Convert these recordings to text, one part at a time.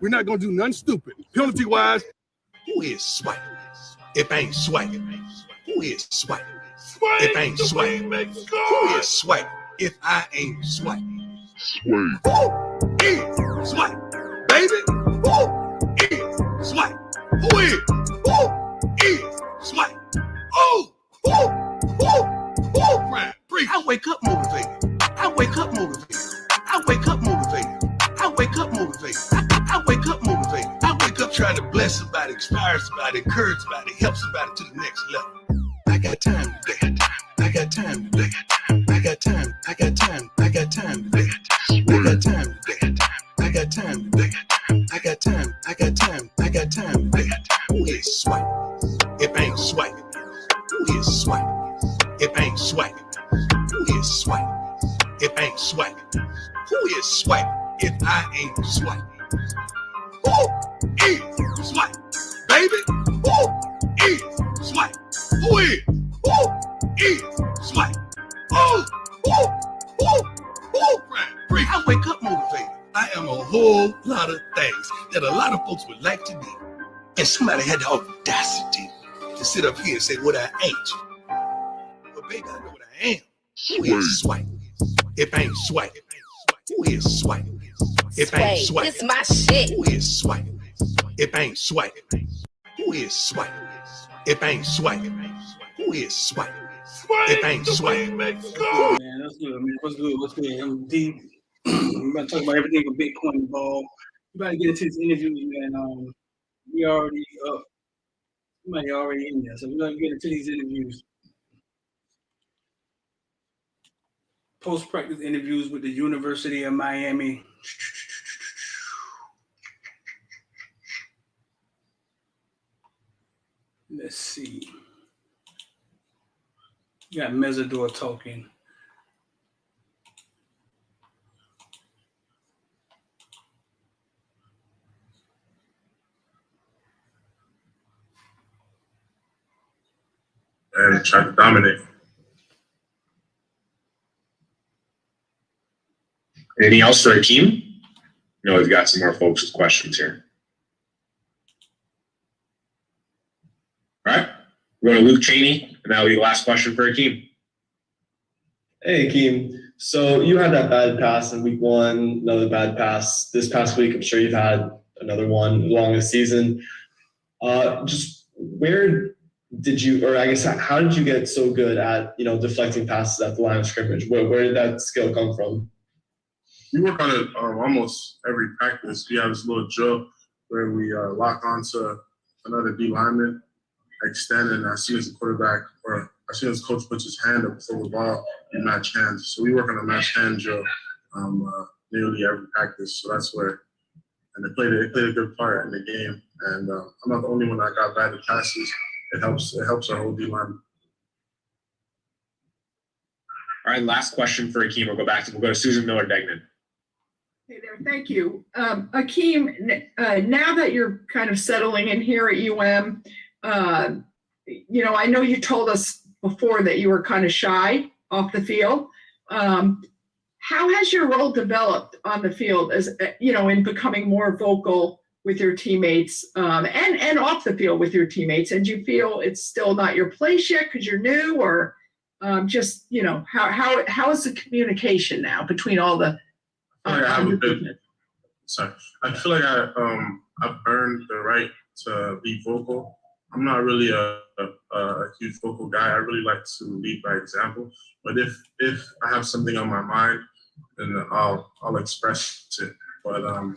We're not gonna do nothing stupid. Penalty-wise, who is swipe? If ain't swipe, who is swipe? If ain't swipe, who is swipe? If I ain't swipe, who is swipe? Baby, who is swipe? Who is swipe? Oh, right. I wake up motivated. I wake up motivated. I wake up motivated. I wake up motivated. I wake up motivated. I wake up trying to bless somebody, inspire somebody, encourage somebody, help somebody to the next level. I got time today. I got time today. I got time. I got time. I got time today. I got time today. I got time today. I got time. I got time. I got time today. Who is swipe? If ain't swipe. Who is swipe? If ain't swipe. Who is swipe? If ain't swipe. Who is swipe? If I ain't swipe. Who is swipe? Baby, who is swipe? Who is swipe? Right. I wake up motivated. I am a whole lot of things that a lot of folks would like to be. And somebody had the audacity to sit up here and say what I ain't. But baby, I know what I am. Who is swipe? If ain't swipe. Who is swipe? If ain't swipe. It's my shit. Who is swipe? If ain't swipe. Who is swipe? If ain't swipe. Who is swipe? If ain't swipe. Man, that's good, man. What's good? What's good? I'm deep. We're about to talk about everything with Bitcoin involved. We're about to get into this interview, man. We already up. Somebody already in there, so we're gonna get into these interviews. Post-practice interviews with the University of Miami. Let's see. You got Mesidore talking. And try to dominate. Anything else for Ahkeem? No, we've got some more folks with questions here. All right, we're going to Luke Cheney, and that'll be the last question for Ahkeem. Hey, Ahkeem. So you had that bad pass in week one, another bad pass this past week. I'm sure you've had another one along the season. Just where did you, or I guess, how did you get so good at, deflecting passes at the line of scrimmage? Where did that skill come from? We work on it almost every practice. We have this little drill where we lock onto another D lineman, extend, and as soon as the quarterback or as soon as coach puts his hand up before the ball, we match hands. So we work on a match hand drill nearly every practice. So that's where, and they played a good part in the game. And I'm not the only one that got bad at passes. It helps our whole D line. All right, last question for Ahkeem. We'll go to Susan Miller-Degnan. Hey there, thank you. Ahkeem, now that you're kind of settling in here at UM, I know you told us before that you were kind of shy off the field. How has your role developed on the field as, in becoming more vocal with your teammates and off the field with your teammates? And do you feel it's still not your place yet because you're new, or how is the communication now between all the I feel like I've earned the right to be vocal. I'm not really a huge vocal guy. I really like to lead by example. But if I have something on my mind, then I'll express it. But I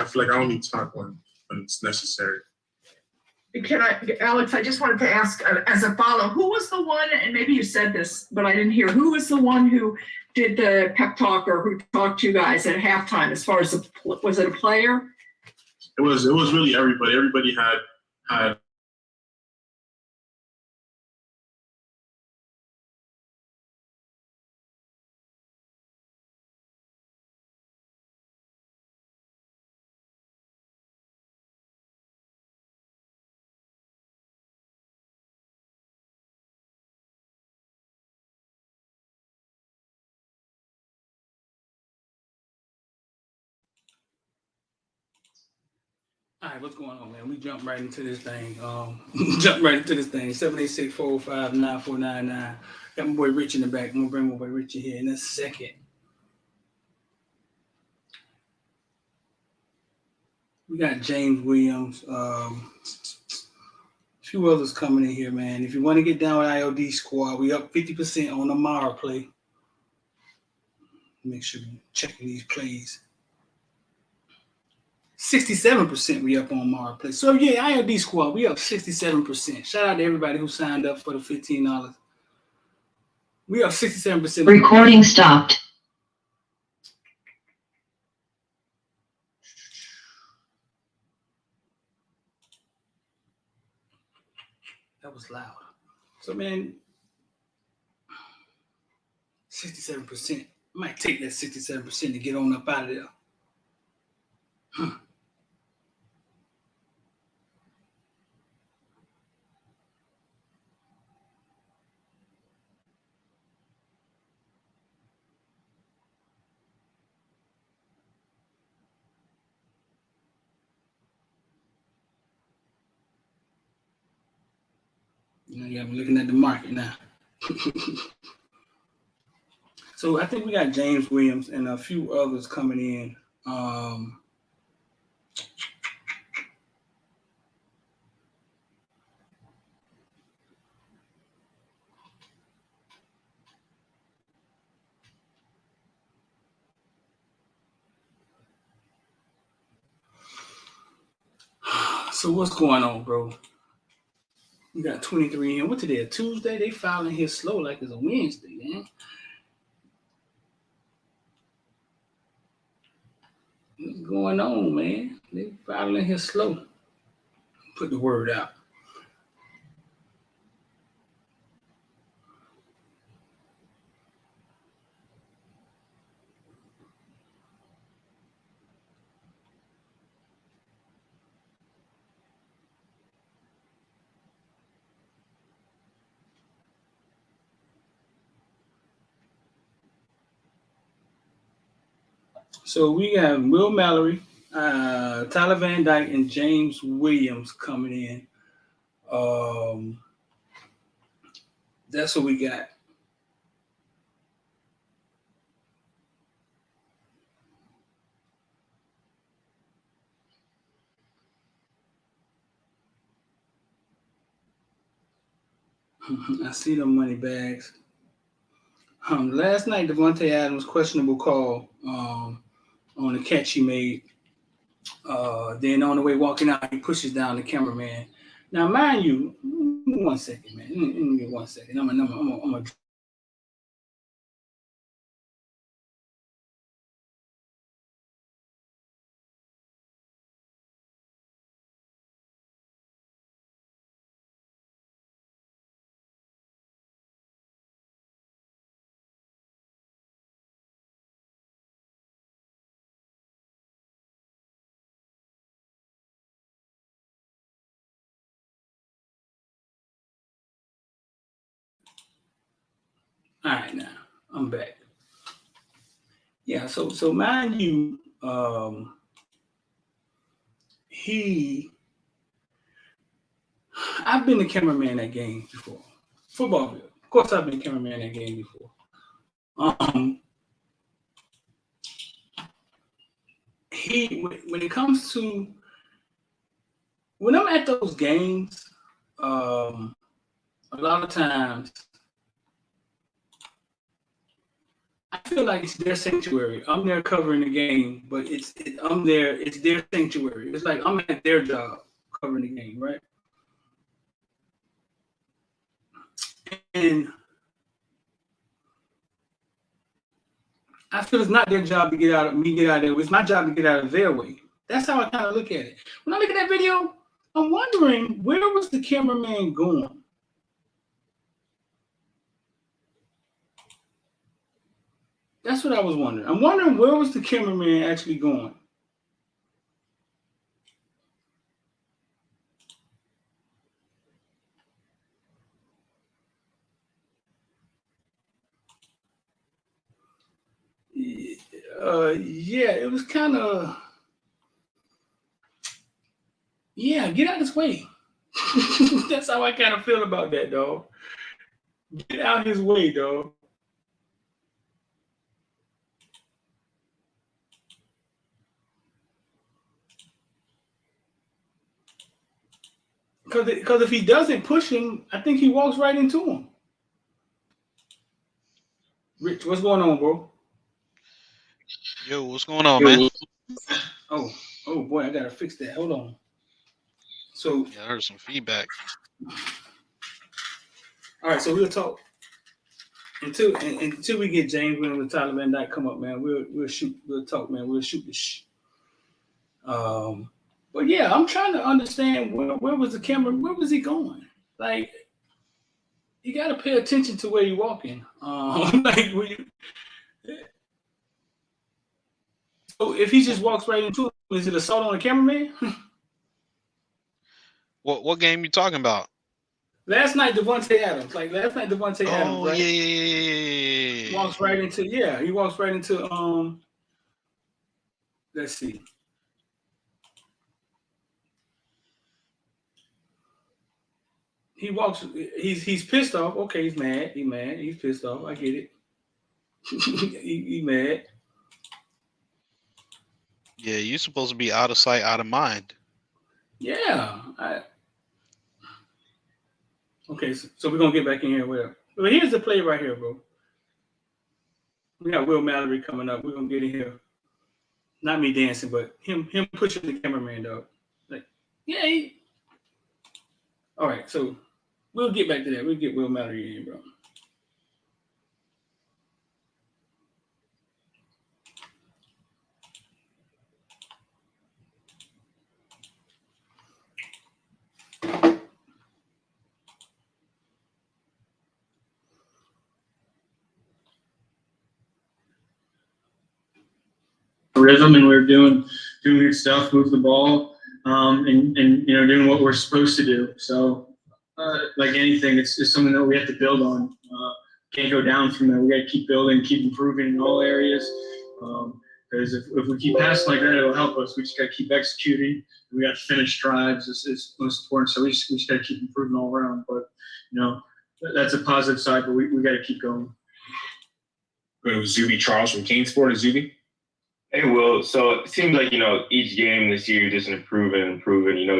feel like I only talk when it's necessary. Alex, I just wanted to ask as a follow, who was the one, and maybe you said this, but I didn't hear, who was the one who did the pep talk or who talked to you guys at halftime as far as, was it a player? It was really everybody. Everybody had All right, what's going on, man? We jump right into this thing. 786-405-9499. Got my boy Rich in the back. I'm gonna bring my boy Richie here in a second. We got James Williams. A few others coming in here, man. If you want to get down with IOD Squad, we up 50% on the Mara play. Make sure you're checking these plays. 67% we up on Mara play. So yeah, IOD Squad, we up 67%. Shout out to everybody who signed up for the $15. We up 67%. Recording stopped. That was loud. So man, 67%. I might take that 67% to get on up out of there. Yeah, I'm looking at the market now. So I think we got James Williams and a few others coming in. So what's going on, bro? We got 23 in. What today? A Tuesday? They filing here slow like it's a Wednesday, man. What's going on, man? They filing here slow. Put the word out. So we got Will Mallory, Tyler Van Dyke, and James Williams coming in. That's what we got. I see the money bags. Last night, Davante Adams questionable call on the catch he made. Then on the way walking out, he pushes down the cameraman. Now, mind you, 1 second, man. Let me get 1 second. I'm a All right, now I'm back. Yeah, so mind you, I've been the cameraman that game before. Footballville. Of course, I've been the cameraman that game before. When it comes to when I'm at those games, a lot of times I feel like it's their sanctuary. I'm there covering the game, but I'm there. It's their sanctuary. It's like I'm at their job covering the game, right? And I feel it's not their job to get out of there. It's my job to get out of their way. That's how I kind of look at it. When I look at that video, I'm wondering, where was the cameraman going? That's what I was wondering. I'm wondering, where was the cameraman actually going? Yeah, it was kind of. Yeah, get out his way. That's how I kind of feel about that, dog. Get out his way, dog. Because if he doesn't push him, I think he walks right into him. Rich, what's going on, bro? Yo, what's going on, man? Oh boy, I gotta fix that. Hold on. So Yeah, I heard some feedback. all right, so we'll talk until we get James Williams and Tyler Van Dyke come up, man. We'll talk, man. We'll shoot this. But yeah, I'm trying to understand where was the camera? Where was he going? Like, you got to pay attention to where you're walking. Like, so if he just walks right into it, is it assault on the cameraman? What game you talking about? Last night, Davante Adams. Adams, Oh, right? yeah. He walks right into, let's see. He walks, he's pissed off. Okay, he's mad. He's pissed off. I get it. he mad. Yeah, you're supposed to be out of sight, out of mind. Yeah. Okay, so we're going to get back in here. Well, here's the play right here, bro. We got Will Mallory coming up. We're going to get in here. Not me dancing, but him pushing the cameraman, dog. Like, yeah. All right, so we'll get back to that. We'll get Will Mallory in, bro. Rhythm, and we're doing good stuff, move the ball, and doing what we're supposed to do. So like anything, it's something that we have to build on. Can't go down from there. We got to keep building, keep improving in all areas. Because if we keep passing like that, it'll help us. We just got to keep executing. We got to finish drives. It's most important. So we just got to keep improving all around. But that's a positive side. But we got to keep going. Go to Zuby Charles from Kane Sport. Zuby. Hey, Will. So it seems like, each game this year, just improving,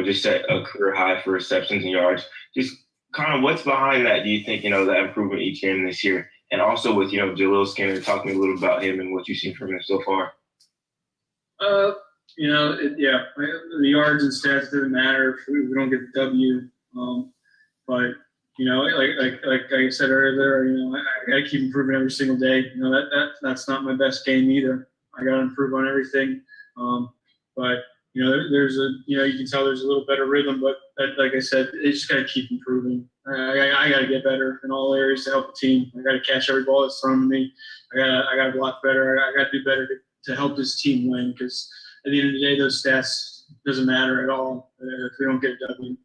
just set a career high for receptions and yards. Just kind of what's behind that, do you think, that improvement each game this year? And also with, Jaleel Skinner, talk to me a little about him and what you've seen from him so far. The yards and stats doesn't matter if we don't get the W. But like I said earlier, I got to keep improving every single day. That's not my best game either. I got to improve on everything. But there's you can tell there's a little better rhythm. But like I said, it's just got to keep improving. I got to get better in all areas to help the team. I got to catch every ball that's thrown to me. I got to block better. I got to do better to help this team win. Because at the end of the day, those stats doesn't matter at all if we don't get a W.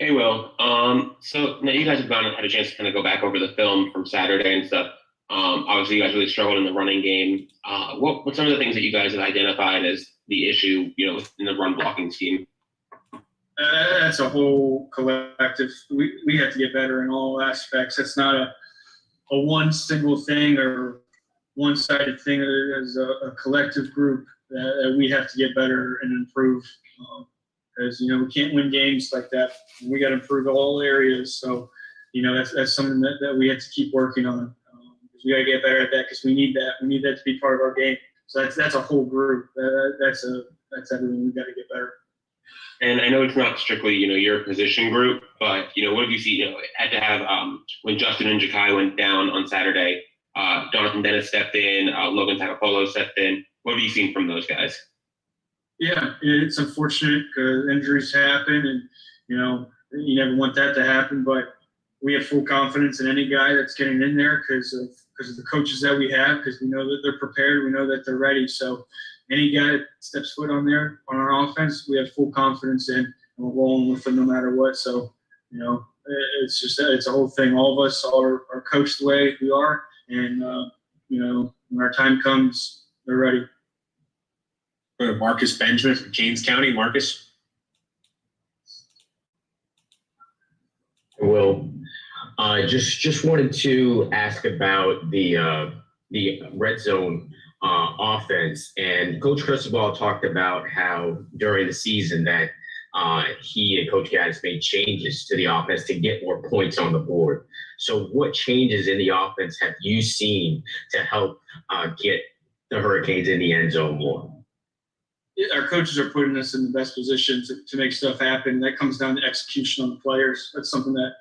Hey, Will. So now you guys have had a chance to kind of go back over the film from Saturday and stuff. Obviously, you guys really struggled in the running game. What some of the things that you guys have identified as the issue, in the run blocking scheme? That's a whole collective. We have to get better in all aspects. It's not a one single thing or one-sided thing. There's a collective group that we have to get better and improve. Because we can't win games like that. We got to improve all areas. So that's something that we have to keep working on. We got to get better at that because we need that. We need that to be part of our game. So that's a whole group. That's everything. We got to get better. And I know it's not strictly your position group, but what have you seen? Had to have when Justin and Ja'Kai went down on Saturday. Jonathan Dennis stepped in. Logan Takapolo stepped in. What have you seen from those guys? Yeah, it's unfortunate because injuries happen, and you never want that to happen. But we have full confidence in any guy that's getting in there because of the coaches that we have. Because we know that they're prepared, we know that they're ready. So any guy that steps foot on our offense, we have full confidence in, and we're rolling with them no matter what. So it's a whole thing. All of us are coached the way we are, and when our time comes, they're ready. Go to Marcus Benjamin from Keynes County. Marcus. Will, just wanted to ask about the red zone offense. And Coach Cristobal talked about how during the season that he and Coach Gaddis made changes to the offense to get more points on the board. So what changes in the offense have you seen to help get the Hurricanes in the end zone more? Our coaches are putting us in the best position to make stuff happen. That comes down to execution on the players. That's something that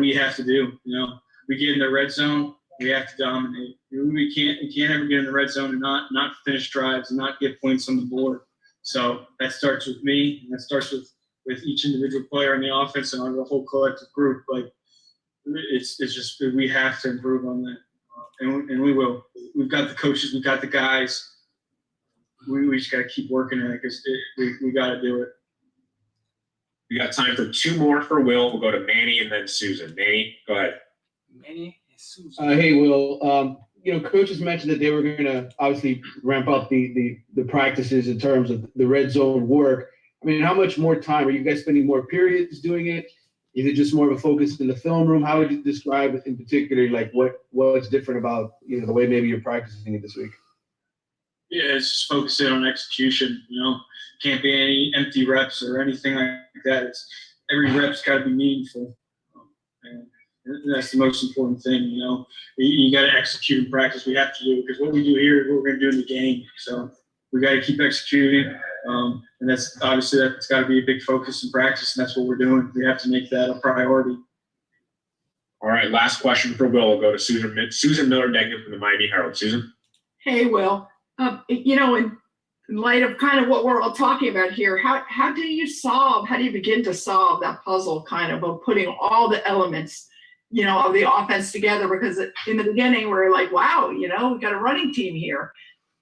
we have to do. You know, we get in the red zone, we have to dominate. We can't ever get in the red zone and not finish drives and not get points on the board. So that starts with me, and that starts with each individual player on the offense and on the whole collective group. Like it's just we have to improve on that, and we will. We've got the coaches, we've got the guys. We just got to keep working at it because we got to do it. We got time for two more for Will. We'll go to Manny and then Susan. Manny, go ahead. Manny and Susan. Hey, Will. Coaches mentioned that they were going to obviously ramp up the practices in terms of the red zone work. I mean, how much more time? Are you guys spending more periods doing it? Is it just more of a focus in the film room? How would you describe in particular, like what's different about, the way maybe you're practicing it this week? Yeah, it's just focusing on execution. Can't be any empty reps or anything like that. Every rep's got to be meaningful, and that's the most important thing. You got to execute in practice. We have to do because what we do here is what we're going to do in the game. So we got to keep executing, and that's got to be a big focus in practice, and that's what we're doing. We have to make that a priority. All right, last question for Will. We'll go to Susan Miller-Degnan from the Miami Herald. Susan. Hey, Will. In light of kind of what we're all talking about here, how do you begin to solve that puzzle kind of putting all the elements, of the offense together? Because in the beginning, we're like, wow, we got a running team here.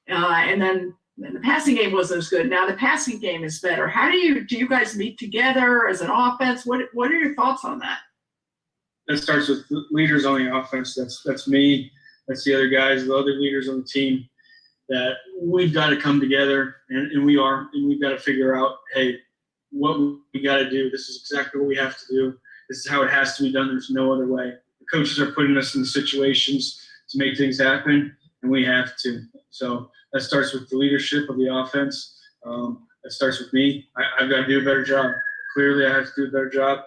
And then the passing game wasn't as good. Now the passing game is better. How do you guys meet together as an offense? What are your thoughts on that? That starts with leaders on the offense. That's me. That's the other guys, the other leaders on the team. That we've got to come together, and we've got to figure out, hey, what we got to do. This is exactly what we have to do. This is how it has to be done. There's no other way. The coaches are putting us in situations to make things happen, and we have to. So that starts with the leadership of the offense. That starts with me. I've got to do a better job. Clearly, I have to do a better job,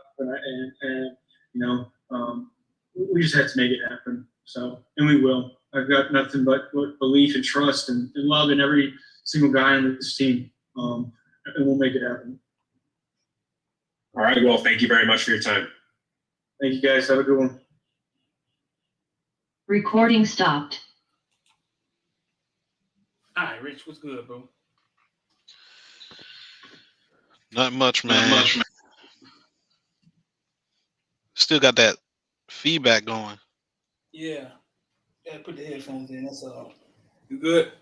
we just have to make it happen. So, and we will. I've got nothing but belief and trust and love in every single guy on this team, and we'll make it happen. All right, well, thank you very much for your time. Thank you, guys. Have a good one. Recording stopped. All right, Rich, what's good, bro? Not much, man. Still got that feedback going. Yeah. Gotta put the headphones in, that's all. You good?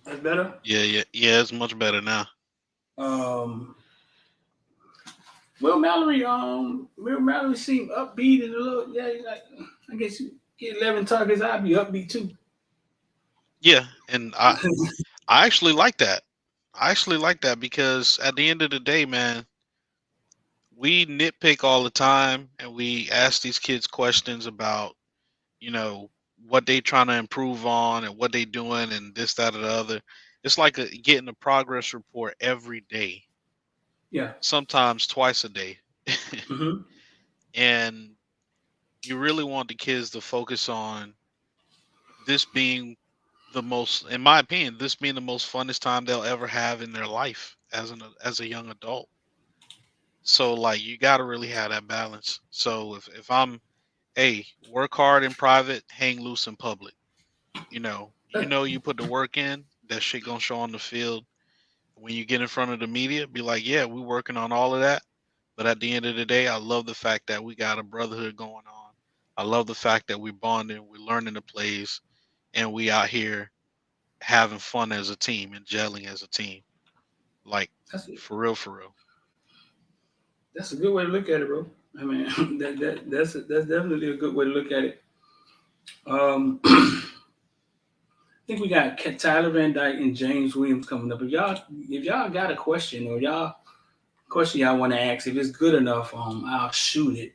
That's better? Yeah, it's much better now. Mallory seemed upbeat and a little, I guess you get 11 targets, I'd be upbeat too. Yeah, and I actually like that. I actually like that because at the end of the day, man, we nitpick all the time and we ask these kids questions about, what they trying to improve on and what they doing and this, that, or the other. It's like getting a progress report every day. Yeah. Sometimes twice a day. Mm-hmm. And you really want the kids to focus on this being the most, in my opinion, this being the most funnest time they'll ever have in their life as a young adult. So like you got to really have that balance. So if I'm, hey, work hard in private, hang loose in public. You put the work in, that shit gonna show on the field. When you get in front of the media, be like, yeah, we're working on all of that. But at the end of the day, I love the fact that we got a brotherhood going on. I love the fact that we're bonding, we're learning the plays, and we out here having fun as a team and gelling as a team. Like, for real. That's a good way to look at it, bro. I mean, that's definitely a good way to look at it. think we got Tyler Van Dyke and James Williams coming up. If y'all got a question or y'all want to ask, if it's good enough, I'll shoot it.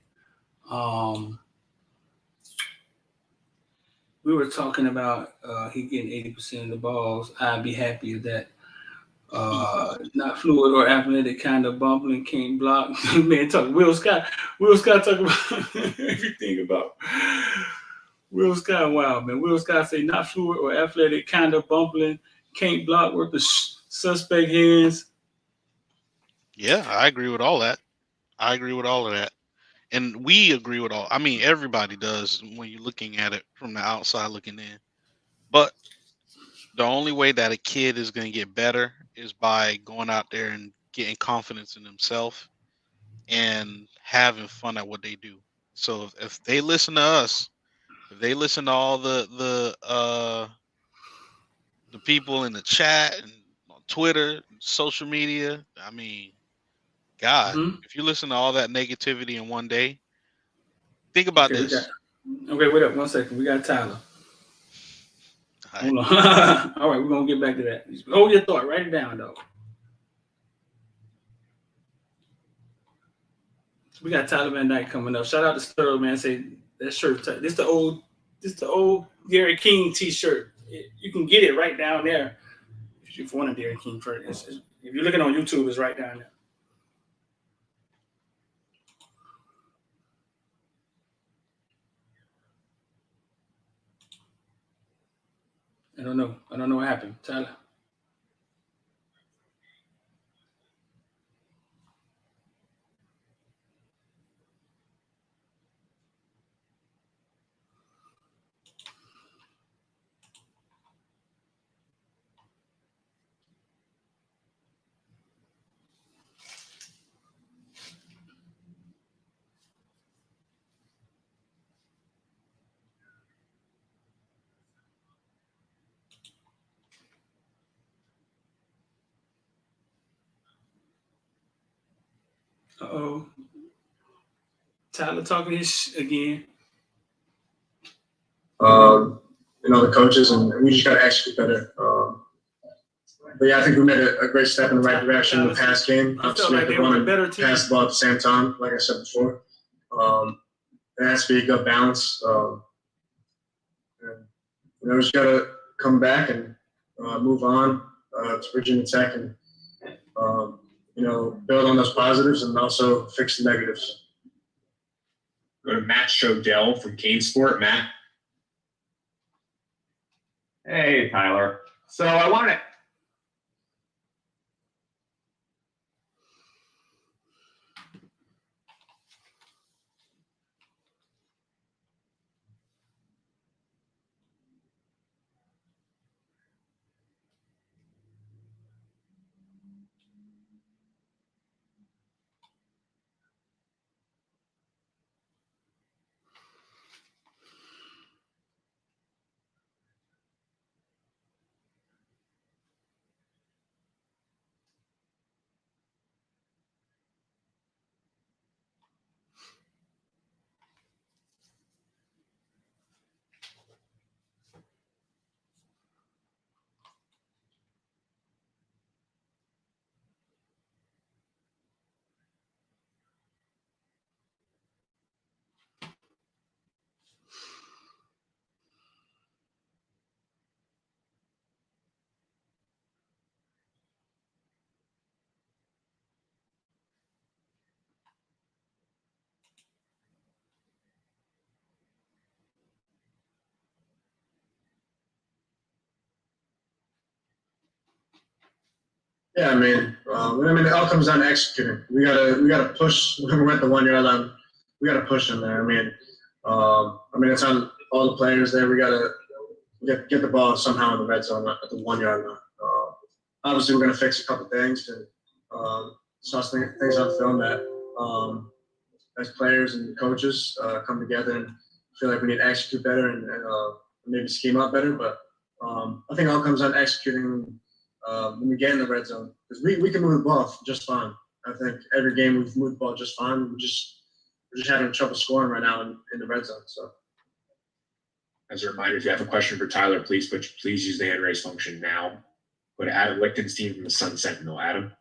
We were talking about he getting 80% of the balls. I'd be happy with that. Not fluid or athletic, kind of bumbling, can't block. Man, talk Will Scott. Will Scott talking about everything about Will Scott. Wow, man. Will Scott say not fluid or athletic, kind of bumbling, can't block with the suspect hands. Yeah, I agree with all that. I agree with all of that. And we agree with all. I mean, everybody does when you're looking at it from the outside looking in. But the only way that a kid is going to get better is by going out there and getting confidence in themselves and having fun at what they do. So if they listen to us, if they listen to all the people in the chat and on Twitter, and social media, I mean, God, if you listen to all that negativity in one day, think about this. Okay, wait up 1 second. We got Tyler. Hold on. All right, we're going to get back to that. Hold your thought. Write it down, though. We got Tyler Van Dyke coming up. Shout out to Sterling, man. Say that shirt. This the old Gary King T-shirt. You can get it right down there. If you want a Gary King shirt, if you're looking on YouTube, it's right down there. I don't know what happened, Tyler. Uh-oh. Tyler talking his again. The coaches, and we just got to execute better. But yeah, I think we made a great step in the right direction in the pass game. Obviously, we have to run and pass the ball at the same time, like I said before. There has to be a good balance. We just got to come back and move on to Virginia Tech and, build on those positives and also fix the negatives. Go to Matt Shodell from Kane Sport. Matt. Hey, Tyler. So I want to. Yeah, it all comes down to executing. We gotta push when we're at the 1 yard line. We gotta push in there. It's on all the players there. We gotta get the ball somehow in the red zone at the 1 yard line. Obviously, we're gonna fix a couple things and saw some things on film that as players and coaches come together and feel like we need to execute better and maybe scheme up better. But I think it all comes down to executing. When we get in the red zone, because we can move the ball just fine. I think every game we've moved the ball just fine. We're just having trouble scoring right now in the red zone. So As a reminder, if you have a question for Tyler, please use the hand raise function now. Go to Adam Lichtenstein from the Sun Sentinel. Adam.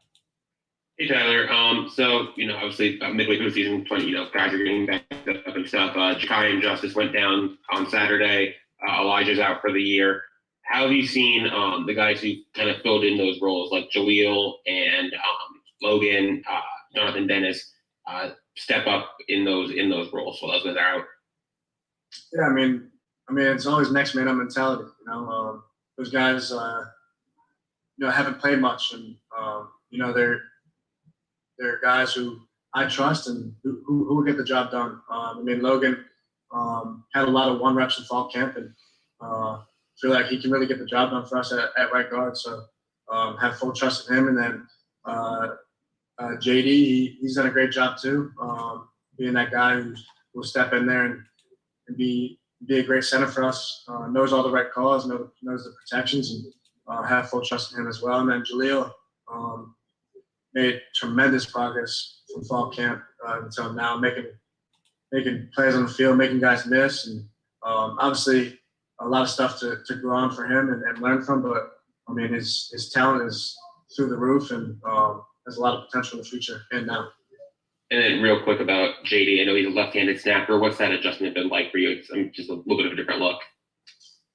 Hey Tyler, so obviously midway through the season, guys are getting back up and stuff. Jakai and Justice went down on Saturday. Elijah's out for the year. How have you seen the guys who kind of filled in those roles, like Jaleel and Logan, Jonathan Dennis, step up in those roles while those guys are out? Yeah, I mean, it's always next man up mentality. Those guys, haven't played much, and they're guys who I trust and who will get the job done. Logan had a lot of 1 reps in fall camp, and feel like he can really get the job done for us at right guard. So have full trust in him. And then JD, he's done a great job too, being that guy who will step in there and be a great center for us. Knows all the right calls, knows the protections, and have full trust in him as well. And then Jaleel made tremendous progress from fall camp until now, making plays on the field, making guys miss, and obviously a lot of stuff to grow on for him and learn from. But his talent is through the roof, and has a lot of potential in the future and now. And then real quick about JD, I know he's a left-handed snapper. What's that adjustment been like for you? It's just a little bit of a different look.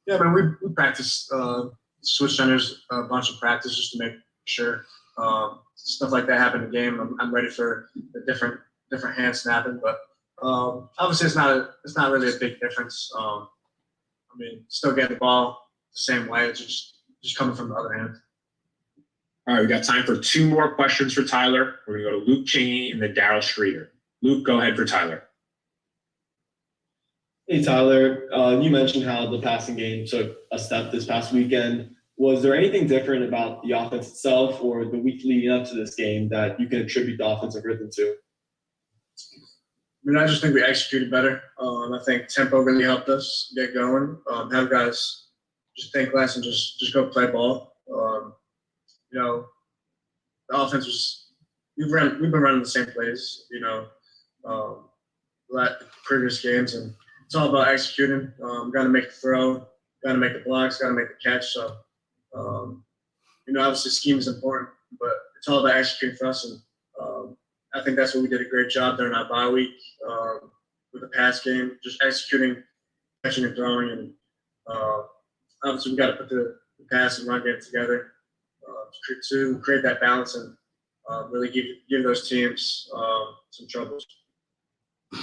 Yeah, we practice switch centers a bunch of practice just to make sure stuff like that happen in the game. I'm ready for the different hand snapping, but obviously it's not really a big difference. Still getting the ball the same way. It's just coming from the other hand. All right, we got time for 2 more questions for Tyler. We're going to go to Luke Cheney and then Darrell Streeter. Luke, go ahead for Tyler. Hey, Tyler, you mentioned how the passing game took a step this past weekend. Was there anything different about the offense itself or the week leading up to this game that you can attribute the offensive rhythm to? I just think we executed better. I think tempo really helped us get going. Have guys just think less and just go play ball. The offense was we've been running the same plays, previous games, and it's all about executing. Got to make the throw, got to make the blocks, got to make the catch. So, obviously scheme is important, but it's all about executing for us. And I think that's what we did a great job during our bye week with the pass game, just executing, catching and throwing. And obviously we got to put the pass and run game together to create that balance and really give those teams some troubles.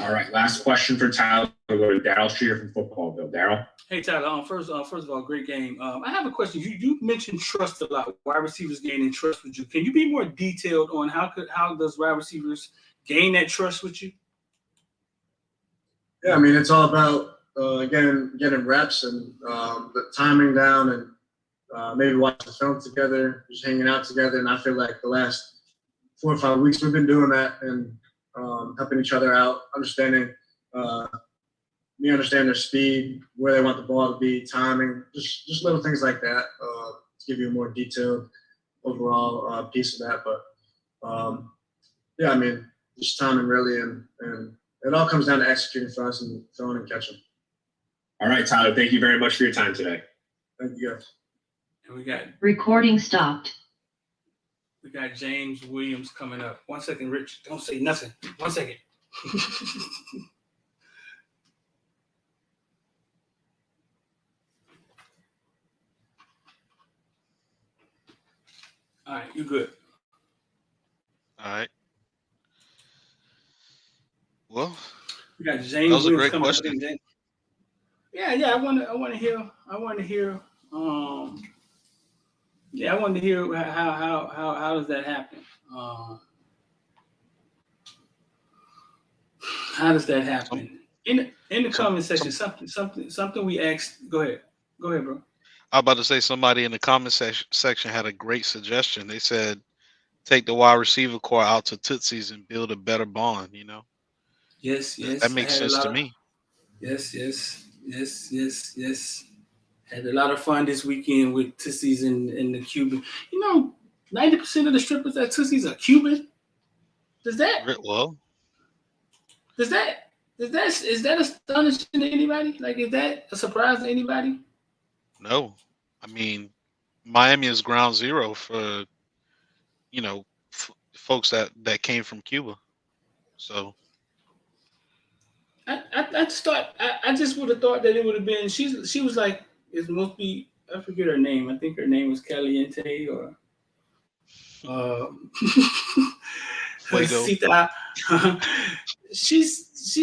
All right, last question for Tyler. We'll go to Darrell Streeter from Footballville. Darrell. Hey Tyler, first of all, great game. I have a question. You mentioned trust a lot. Wide receivers gaining trust with you. Can you be more detailed on how does wide receivers gain that trust with you? Yeah, it's all about getting reps and the timing down and maybe watching film together, just hanging out together. And I feel like the last 4 or 5 weeks we've been doing that and helping each other out, understanding their speed, where they want the ball to be, timing, just little things like that to give you a more detailed overall piece of that. But just timing really, and it all comes down to executing for us and throwing and catching. All right, Tyler, thank you very much for your time today. Thank you, guys. And we got recording stopped. We got James Williams coming up. 1 second, Rich. Don't say nothing. 1 second. All right, you good. All right. Well, we got James that was a Williams great question. up. Yeah. I want to hear. I wanted to hear how does that happen? How does that happen? In the comment section, something we asked. Go ahead, bro. I was about to say somebody in the comment section had a great suggestion. They said, take the wide receiver core out to Tootsie's and build a better bond, Yes. That makes sense to me. Yes. Had a lot of fun this weekend with Tootsie's and the Cuban. 90% of the strippers at Tootsie's are Cuban. Does that Is that astonishing to anybody? Like, is that a surprise to anybody? No, I mean, Miami is ground zero for folks that came from Cuba. So I just would have thought that it would have been. She was like, it must be. I forget her name. I think her name was Caliente or. Fuego. She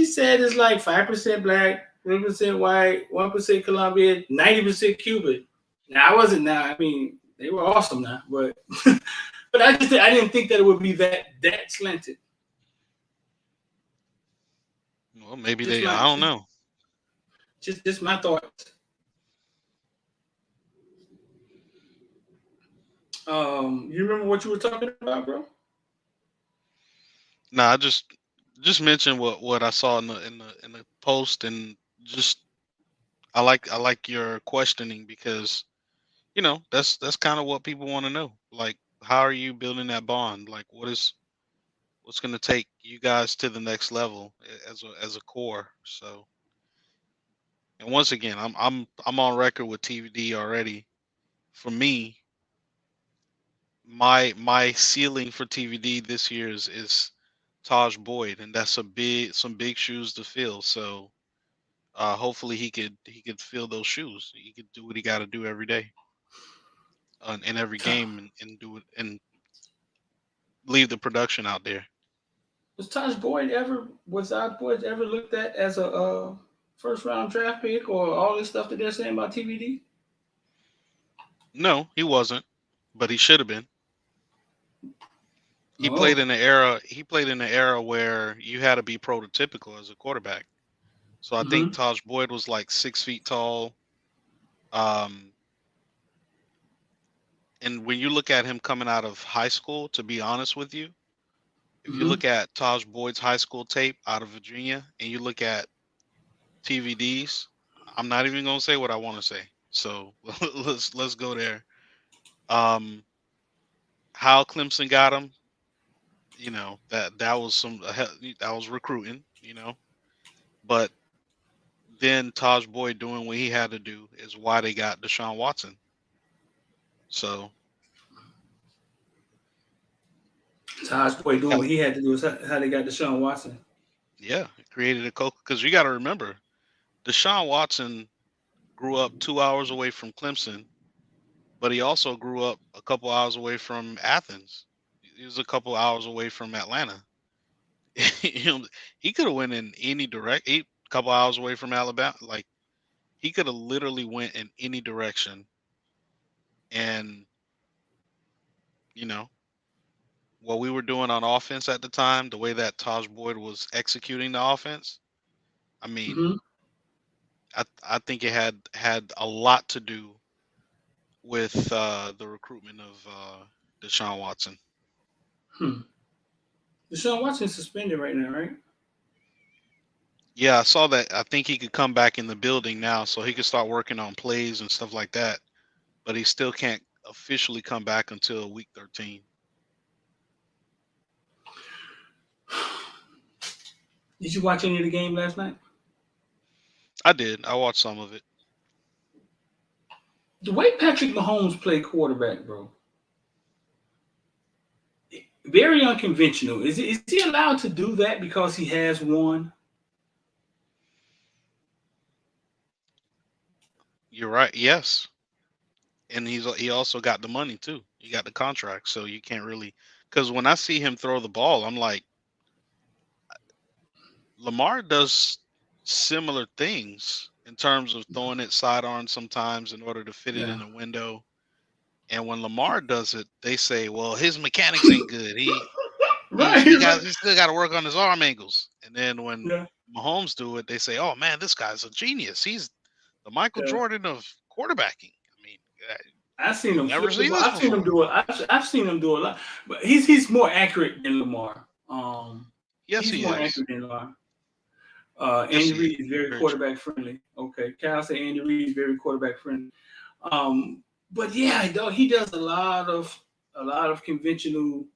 said it's like 5% black, 3% white, 1% Colombian, 90% Cuban. Now I wasn't. Now I mean they were awesome now, but but I didn't think that it would be that slanted. Well, maybe Just I don't know. Just my thoughts. You remember what you were talking about, bro? No, I just mentioned what I saw in the post, and just I like your questioning, because that's kind of what people want to know. Like, how are you building that bond? Like, what's going to take you guys to the next level as a core? So, and once again, I'm on record with TVD already. For me, my ceiling for TVD this year is Taj Boyd, and that's some big shoes to fill. So hopefully he could fill those shoes. He could do what he got to do every day, in every game, and do it and leave the production out there. Was Taj Boyd ever looked at as a first round draft pick, or all this stuff that they're saying about TVD? No, he wasn't, but he should have been. He played in the era. He played in the era where you had to be prototypical as a quarterback. So I think Taj Boyd was like 6 feet tall. And when you look at him coming out of high school, to be honest with you, if you look at Taj Boyd's high school tape out of Virginia, and you look at TVD's, I'm not even gonna say what I want to say. So let's go there. How Clemson got him, that was recruiting, but then Taj Boyd doing what he had to do is why they got Deshaun Watson. So Taj Boyd doing what he had to do is how they got Deshaun Watson. Yeah, it created a coach, because you got to remember, Deshaun Watson grew up 2 hours away from Clemson, but he also grew up a couple hours away from Athens. He was a couple hours away from Atlanta. He could have went in any a couple hours away from Alabama. Like, he could have literally went in any direction. And what we were doing on offense at the time, the way that Taj Boyd was executing the offense, I mean, I think it had a lot to do with the recruitment of Deshaun Watson. Deshaun Watson's suspended right now, right? Yeah, I saw that. I think he could come back in the building now, so he could start working on plays and stuff like that. But he still can't officially come back until week 13. Did you watch any of the game last night? I did. I watched some of it. The way Patrick Mahomes played quarterback, bro, very unconventional. Is he allowed to do that because he has won? You're right. Yes. And he also got the money too. He got the contract, so you can't really, because when I see him throw the ball, I'm like, Lamar does similar things in terms of throwing it sidearm sometimes in order to fit it in the window. And when Lamar does it, they say, well, his mechanics ain't good. He still got to work on his arm angles. And then when Mahomes do it, they say, oh man, this guy's a genius. He's the Michael Jordan of quarterbacking. I mean, I've seen him. I've seen him do it. I've seen him do a lot, but he's more accurate than Lamar. Yes, he's he more is. accurate than Lamar. Andy Reid is very quarterback friendly. Okay, Kyle said Andy Reid is very quarterback friendly. But yeah, he does a lot of conventional.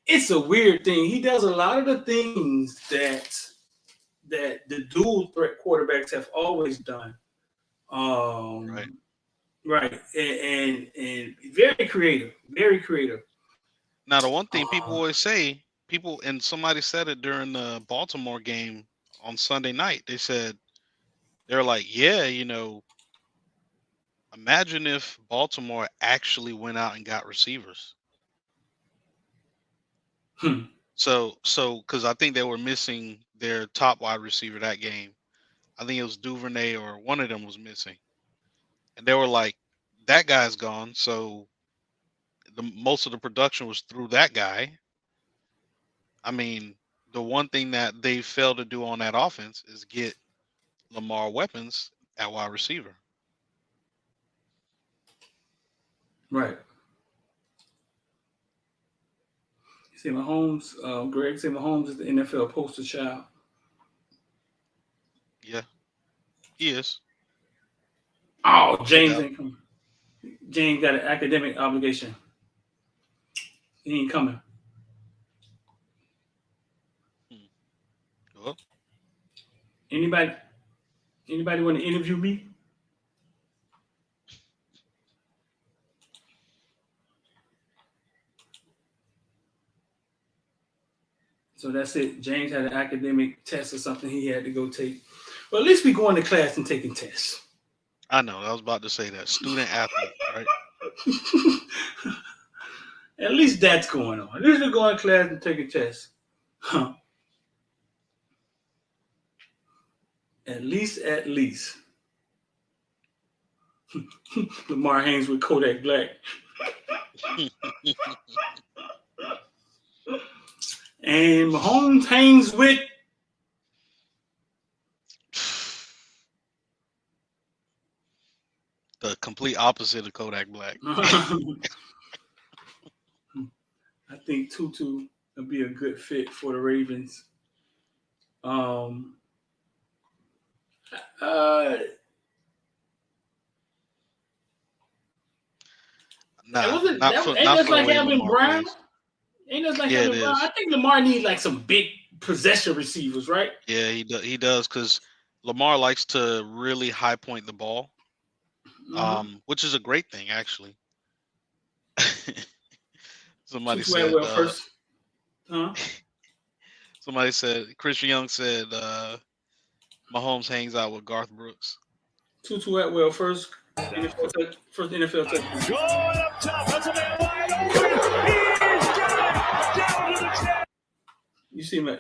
It's a weird thing. He does a lot of the things that the dual threat quarterbacks have always done. Right. And very creative, very creative. Now, the one thing people always say, and somebody said it during the Baltimore game on Sunday night. They're like, yeah, imagine if Baltimore actually went out and got receivers. So, because I think they were missing their top wide receiver that game. I think it was Duvernay or one of them was missing. And they were like, that guy's gone. So most of the production was through that guy. I mean, the one thing that they failed to do on that offense is get Lamar weapons at wide receiver. Right. You see Mahomes, Greg said Mahomes is the NFL poster child. Yeah, he is. Oh, James ain't coming. James got an academic obligation. He ain't coming. Well, anybody want to interview me? So that's it. James had an academic test or something he had to go take. Well, at least we going to class and taking tests. I know. I was about to say that. Student athlete, right? At least that's going on. At least we're going to class and taking tests. Huh. At least. Lamar hangs with Kodak Black. And Mahomes hangs with the complete opposite of Kodak Black. I think Tutu would be a good fit for the Ravens. Ain't that like Alvin Brown? Ain't that like Alvin Brown? I think Lamar needs like some big possession receivers, right? Yeah, he does because Lamar likes to really high point the ball, which is a great thing actually. Somebody said first. Huh? Somebody said Christian Young said Mahomes hangs out with Garth Brooks. Tutu Atwell first NFL touchdown. Going up top, that's a man wide open. He's got it down to the 10. You see my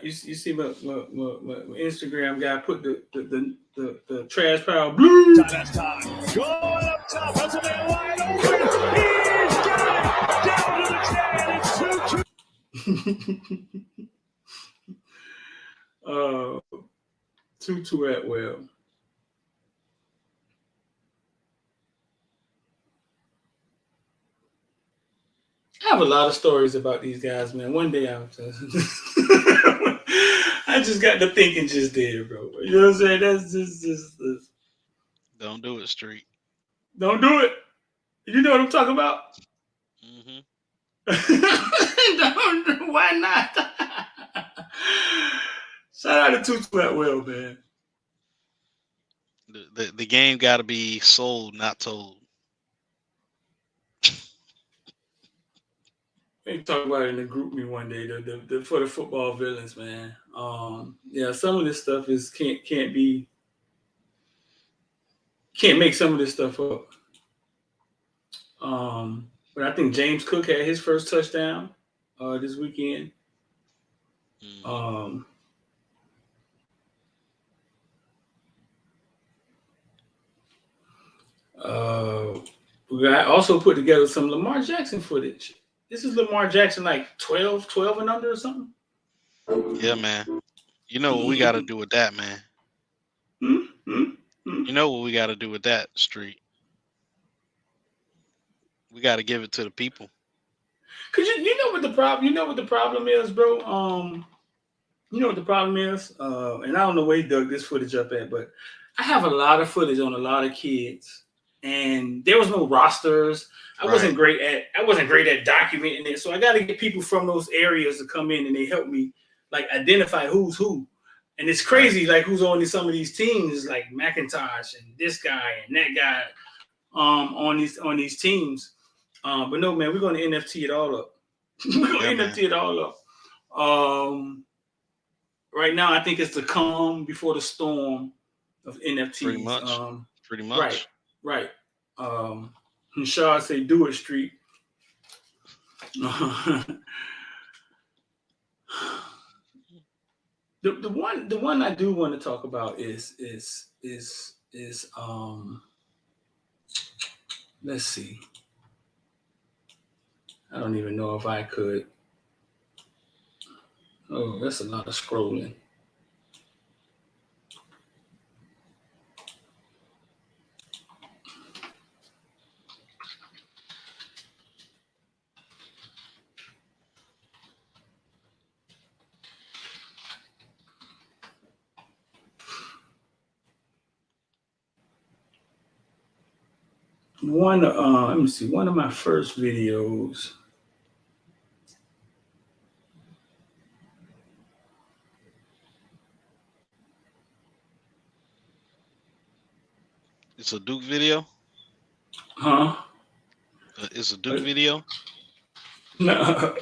Instagram guy put the trash pile blue. That's time. Going up top, that's a man wide open. He's got it down to the 10. It's Tutu Atwell. I have a lot of stories about these guys, man. One day I just got to thinking just there, bro. You know what I'm saying? That's just. Don't do it, Street. Don't do it. You know what I'm talking about? Mm-hmm. Why not? Shout out to Tutu Atwell, man. The game got to be sold, not told. We talk about it in the group me one day. The for the football villains, man. Yeah, some of this stuff is can't make some of this stuff up. But I think James Cook had his first touchdown this weekend. We also put together some Lamar Jackson footage. This is Lamar Jackson like 12 and under or something? Yeah, man. You know what we got to do with that, man. You know what we got to do with that, Street. We got to give it to the people. Cause you know what the problem. You know what the problem is, bro. You know what the problem is. And I don't know where he dug this footage up at, but I have a lot of footage on a lot of kids, and there was no rosters. I wasn't great at documenting it, so I got to get people from those areas to come in and they help me like identify who's who. And it's crazy, like who's on some of these teams, like McIntosh and this guy and that guy, on these teams. But no, man, we're going to NFT it all up. We're going to NFT it all up. Right now, I think it's the calm before the storm of NFTs. Pretty much. Right. And Shaw say, "Do it, Street." The one I do want to talk about is let's see. I don't even know if I could. Oh, that's a lot of scrolling. Let me see. One of my first videos. It's a Duke video? Huh? It's a Duke video? No.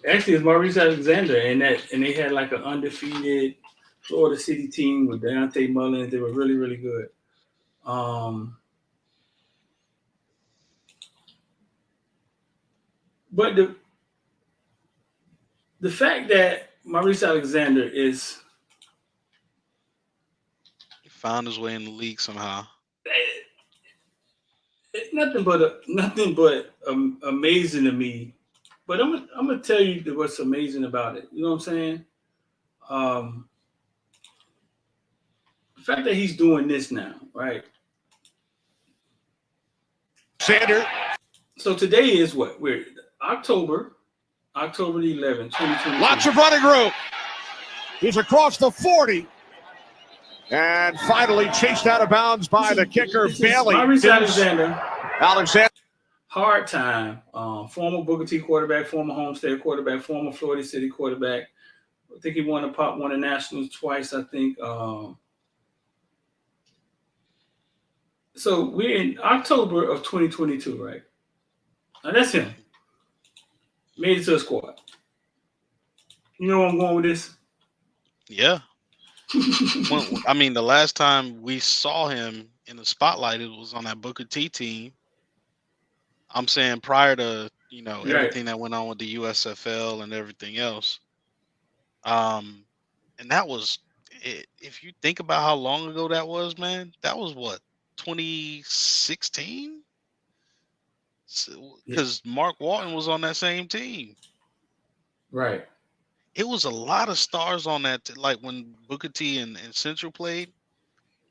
Actually, it's Maurice Alexander, and they had like an undefeated Florida City team with Deontay Mullins. They were really, really good. But the fact that Maurice Alexander is found his way in the league somehow. Nothing but amazing to me. But I'm gonna tell you what's amazing about it. You know what I'm saying? The fact that he's doing this now, right? Sander. So today is what? We're October the 11th, 2020. Lots of running room. He's across the 40. And finally chased out of bounds by the kicker, Bailey. Maurice Alexander. Alexander. Hard time. Former Booker T quarterback, former Homestead quarterback, former Florida City quarterback. I think he won the Nationals twice, I think. So we're in October of 2022, right? Now that's him. Made it to the squad. You know where I'm going with this? Yeah. I mean, the last time we saw him in the spotlight, it was on that Booker T team. I'm saying prior to, everything that went on with the USFL and everything else. And that was, if you think about how long ago that was, man, that was what, 2016? Because Mark Walton was on that same team. Right. It was a lot of stars on that. Like when Booker T and Central played,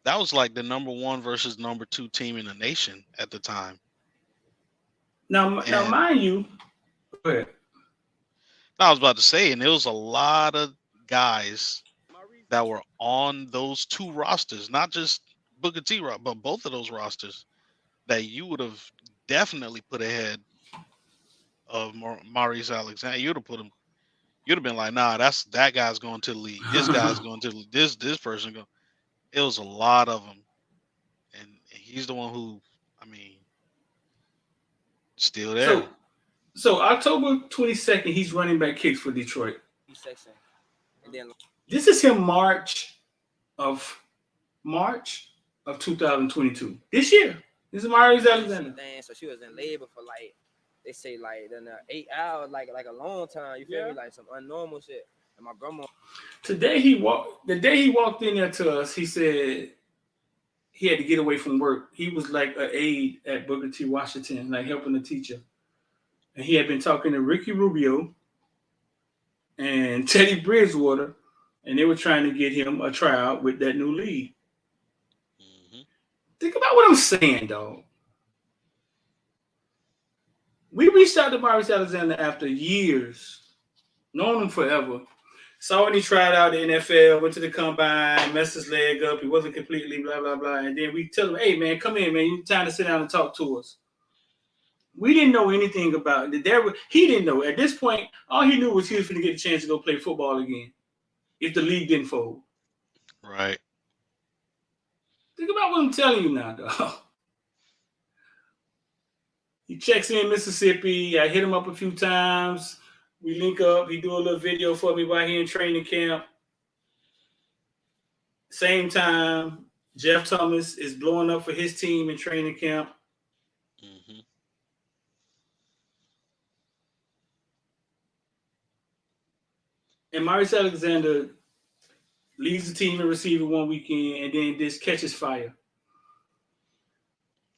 that was like the number 1 versus number 2 team in the nation at the time. Now mind you, go ahead. I was about to say, and there was a lot of guys that were on those 2 rosters, not just Booker T, but both of those rosters that you would have definitely put ahead of Maurice Alexander. You'd have put him. You'd have been like, nah, that guy's going to the league. This guy's going to this person go. It was a lot of them, and he's the one who, still there. So October 22nd, he's running back kicks for Detroit. This is him March of 2022. This year. This is Mario Alexander. So she was in labor for they say 8 hours, like a long time. You feel me? Like some unnormal shit. And my grandma. The day he walked in there to us, he said he had to get away from work. He was like an aide at Booker T. Washington, like helping the teacher. And he had been talking to Ricky Rubio and Teddy Bridgewater, and they were trying to get him a tryout with that new league. Think about what I'm saying, dog. We reached out to Maurice Alexander after years, known him forever. Saw when he tried out the NFL, went to the combine, messed his leg up. He wasn't completely blah, blah, blah. And then we tell him, hey, man, come in, man. You time to sit down and talk to us. We didn't know anything about it. He didn't know. At this point, all he knew was he was going to get a chance to go play football again. if the league didn't fold. Right. Think about what I'm telling you now, dog. He checks in Mississippi. I hit him up a few times. We link up. He do a little video for me while he in training camp. Same time, Jeff Thomas is blowing up for his team in training camp. Mm-hmm. And Maurice Alexander leads the team in receiving one weekend and then just catches fire.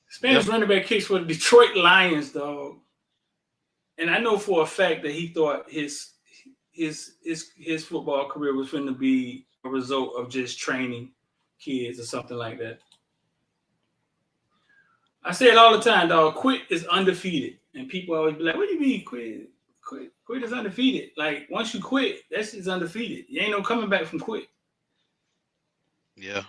Spanish running back kicks for the Detroit Lions, dog. And I know for a fact that he thought his football career was going to be a result of just training kids or something like that. I say it all the time, dog. Quit is undefeated. And people always be like, what do you mean quit? Quit is undefeated. Like, once you quit, that's just undefeated. You ain't no coming back from quit. Yeah.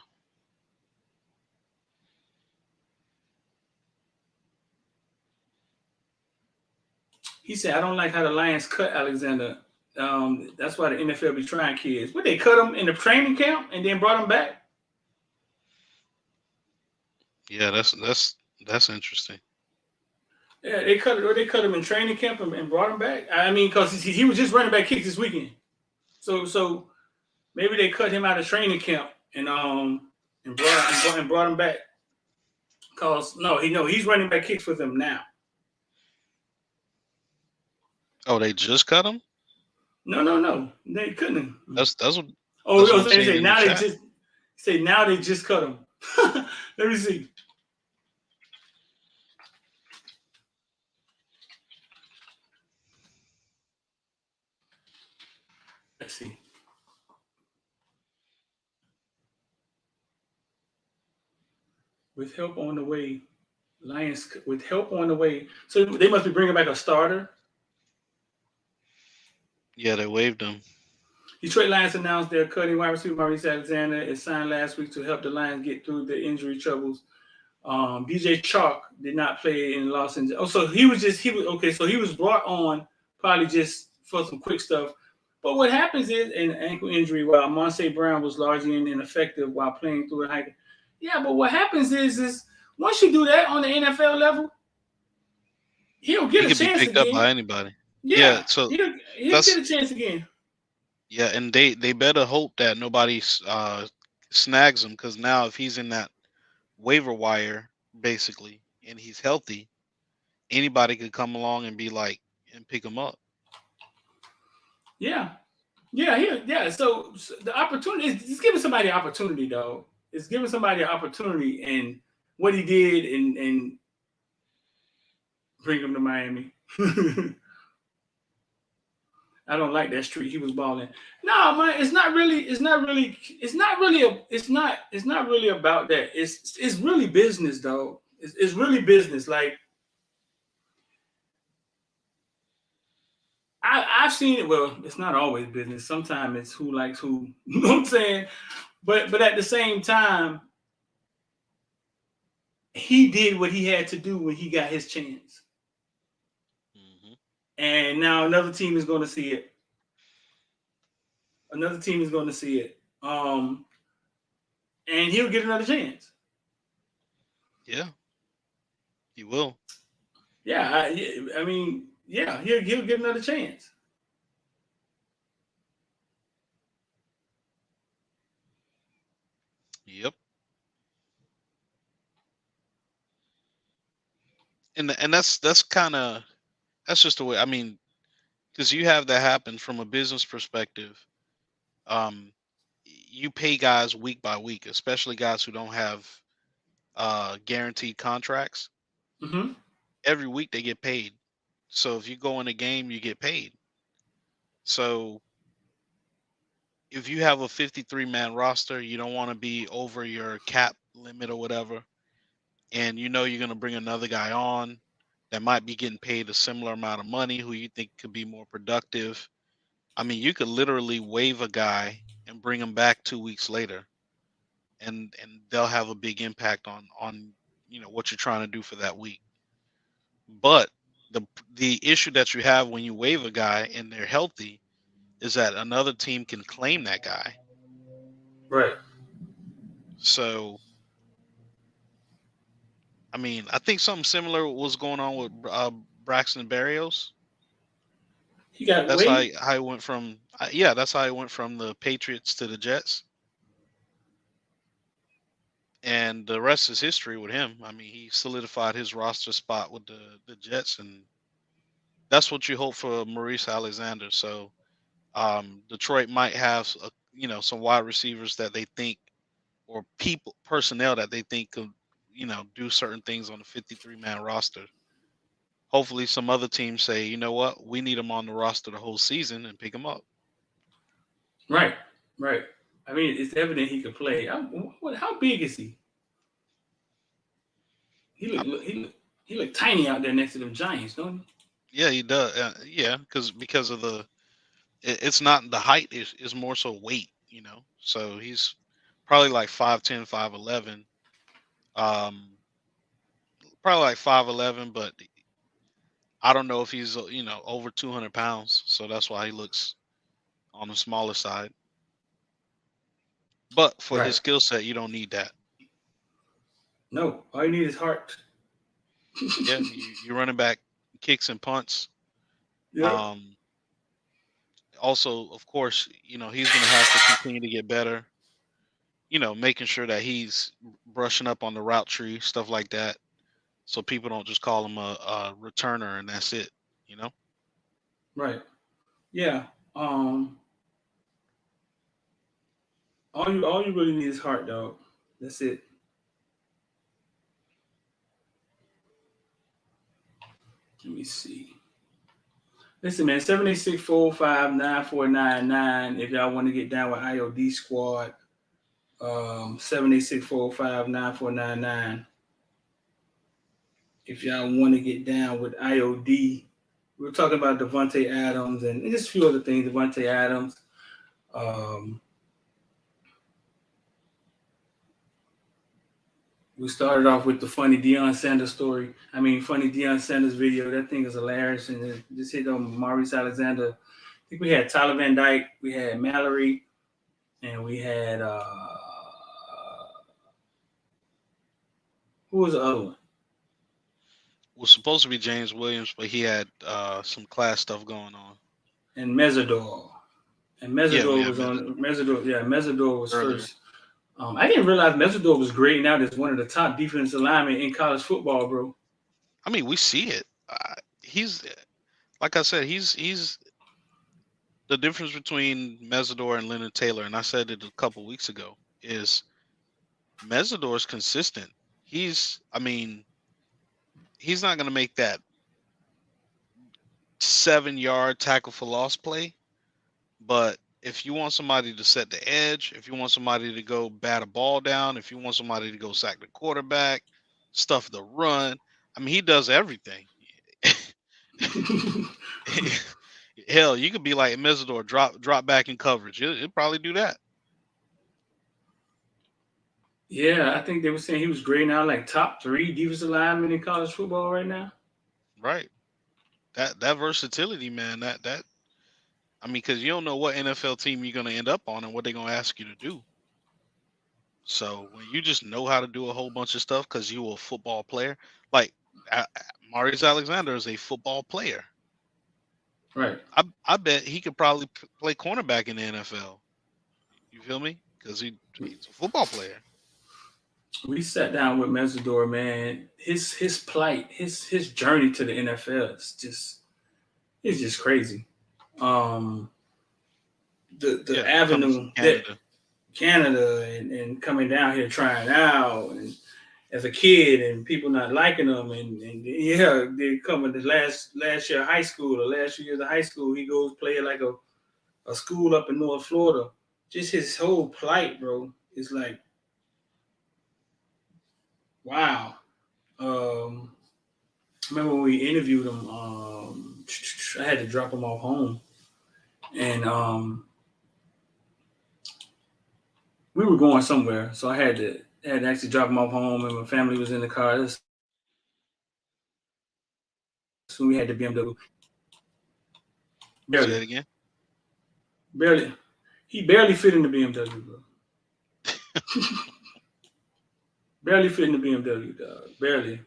He said, I don't like how the Lions cut Alexander. That's why the NFL be trying kids. What, they cut him in the training camp and then brought him back? Yeah, that's interesting. Yeah, they cut him in training camp and brought him back. I mean, because he was just running back kicks this weekend. So maybe they cut him out of training camp and brought him back. Cause he's running back kicks for them now. Oh, they just cut him? No, they couldn't. That's what. Oh, that's they what say I'm now seeing they in the chat. now they just cut him. Let me see. Let's see. With help on the way, Lions with help on the way. So they must be bringing back a starter. Yeah, they waived him. Detroit Lions announced they're cutting wide receiver Maurice Alexander. It signed last week to help the Lions get through the injury troubles. DJ Chalk did not play in Los Angeles. Oh, so he was okay. So he was brought on probably just for some quick stuff. But what happens is an ankle injury while Monse Brown was largely ineffective while playing through a hike. Yeah, but what happens is once you do that on the NFL level, he'll get a chance again. He could be picked up by anybody. Yeah, so he'll get a chance again. Yeah, and they better hope that nobody snags him, because now if he's in that waiver wire basically and he's healthy, anybody could come along and be like and pick him up. Yeah. So the opportunity is just giving somebody an opportunity, though. It's giving somebody an opportunity, and what he did and bring him to Miami. I don't like that street. He was balling. No, man, it's not really about that. It's really business, though. It's really business. Like, I've seen it. Well, it's not always business. Sometimes it's who likes who. You know what I'm saying? But at the same time, he did what he had to do when he got his chance. Mm-hmm. And now another team is going to see it. Another team is going to see it. And he'll get another chance. Yeah. He will. Yeah, I mean, yeah, he'll get another chance. Yep. And that's just the way. I mean, because you have that happen from a business perspective. You pay guys week by week, especially guys who don't have guaranteed contracts. Mm-hmm. Every week they get paid. So if you go in a game, you get paid. So if you have a 53-man roster, you don't want to be over your cap limit or whatever, and you know you're going to bring another guy on that might be getting paid a similar amount of money, who you think could be more productive. I mean, you could literally waive a guy and bring him back 2 weeks later, and they'll have a big impact on what you're trying to do for that week. But the issue that you have when you waive a guy and they're healthy is that another team can claim that guy. Right. So, I mean, I think something similar was going on with Braxton Berrios. He got That's how weight. it went from that's how it went from the Patriots to the Jets. And the rest is history with him. I mean, he solidified his roster spot with the Jets, and that's what you hope for Maurice Alexander. So Detroit might have some wide receivers that they think, or personnel that they think could do certain things on the 53-man roster. Hopefully some other teams say, you know what, we need him on the roster the whole season and pick him up. Right. Right. I mean, it's evident he could play. How big is he? He look tiny out there next to them Giants, don't he? Yeah, he does. Because of it's not the height, is more so weight, So he's probably like 5'10", 5'11". Probably like 5'11", but I don't know if he's over 200 pounds, so that's why he looks on the smaller side. But for his skill set, you don't need that. No, all you need is heart. Yeah, you're running back, kicks and punts. Yeah. Also, of course, he's going to have to continue to get better. Making sure that he's brushing up on the route tree, stuff like that, so people don't just call him a returner and that's it. Right. Yeah. All you really need is heart, dog. That's it. Let me see. Listen, man, 786-405-9499 if y'all want to get down with IOD Squad. 786-405-9499 if y'all want to get down with IOD. We were talking about Davante Adams and just a few other things. Davante Adams. We started off with the funny Deion Sanders story. Funny Deion Sanders video. That thing is hilarious. And it just hit on Maurice Alexander. I think we had Tyler Van Dyke, we had Mallory, and we had who was the other one? It was supposed to be James Williams, but he had some class stuff going on. And Mesidore. And Mesidore was Mesidore. on Mesidore. Yeah, Mesidore was Earlier. first. I didn't realize Mesidore was grading out as one of the top defensive linemen in college football, bro. I mean, we see it. He's, like I said, he's the difference between Mesidore and Leonard Taylor, and I said it a couple weeks ago, is Mesidore's consistent. He's not going to make that 7-yard tackle for loss play, but if you want somebody to set the edge, if you want somebody to go bat a ball down, if you want somebody to go sack the quarterback, stuff the run, he does everything. Hell, you could be like Mesidore, drop back in coverage. It'll probably do that. Yeah, I think they were saying he was grading out like top 3 defensive linemen in college football right now. Right. That versatility, man, because you don't know what NFL team you're going to end up on and what they're going to ask you to do. So when you just know how to do a whole bunch of stuff because you're a football player, like Maurice Alexander is a football player. Right. I bet he could probably play cornerback in the NFL. You feel me? Because he's a football player. We sat down with Mesidore, man. His plight, his journey to the NFL is just crazy. The avenue that Canada and coming down here trying out and as a kid and people not liking him and they come with the last year of high school or last 2 years of high school, he goes play like a school up in North Florida. Just his whole plight, bro, is like, wow. Remember when we interviewed him, I had to drop him off home. And we were going somewhere, so I had to actually drop him off home, and my family was in the car. So we had the BMW. Say it again. He barely fit in the BMW, bro. Barely fit in the BMW, dog. Barely.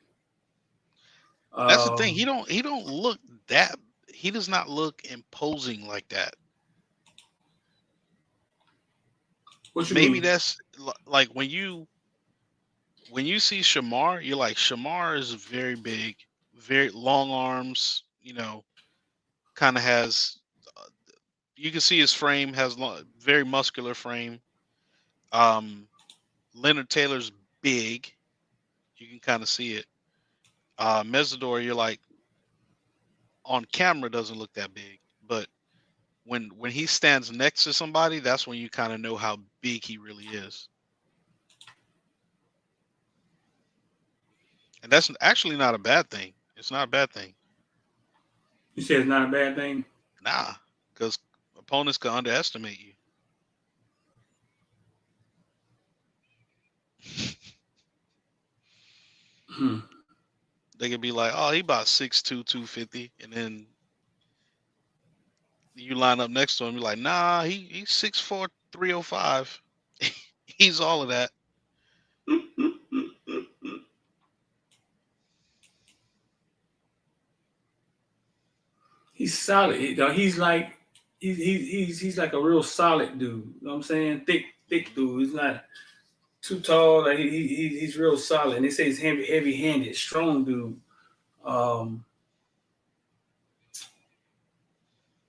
That's the thing. He don't look that. He does not look imposing like that. What you Maybe mean? that's like when you see Shamar, you're like, Shamar is very big, very long arms. You know, kind of has. You can see his frame has very muscular frame. Leonard Taylor's big. You can kind of see it. Mesidore, you're like, on camera doesn't look that big, but when he stands next to somebody, that's when you kind of know how big he really is. And that's actually not a bad thing. It's not a bad thing. You say it's not a bad thing? Nah, because opponents can underestimate you. They could be like, oh, he about 6'2", 250, and then you line up next to him, you're like, nah, he's 6'4", 305. He's all of that. He's solid. He's like he's like a real solid dude. You know what I'm saying? Thick dude. He's not too tall. Like he's real solid. And they say he's heavy handed, strong dude.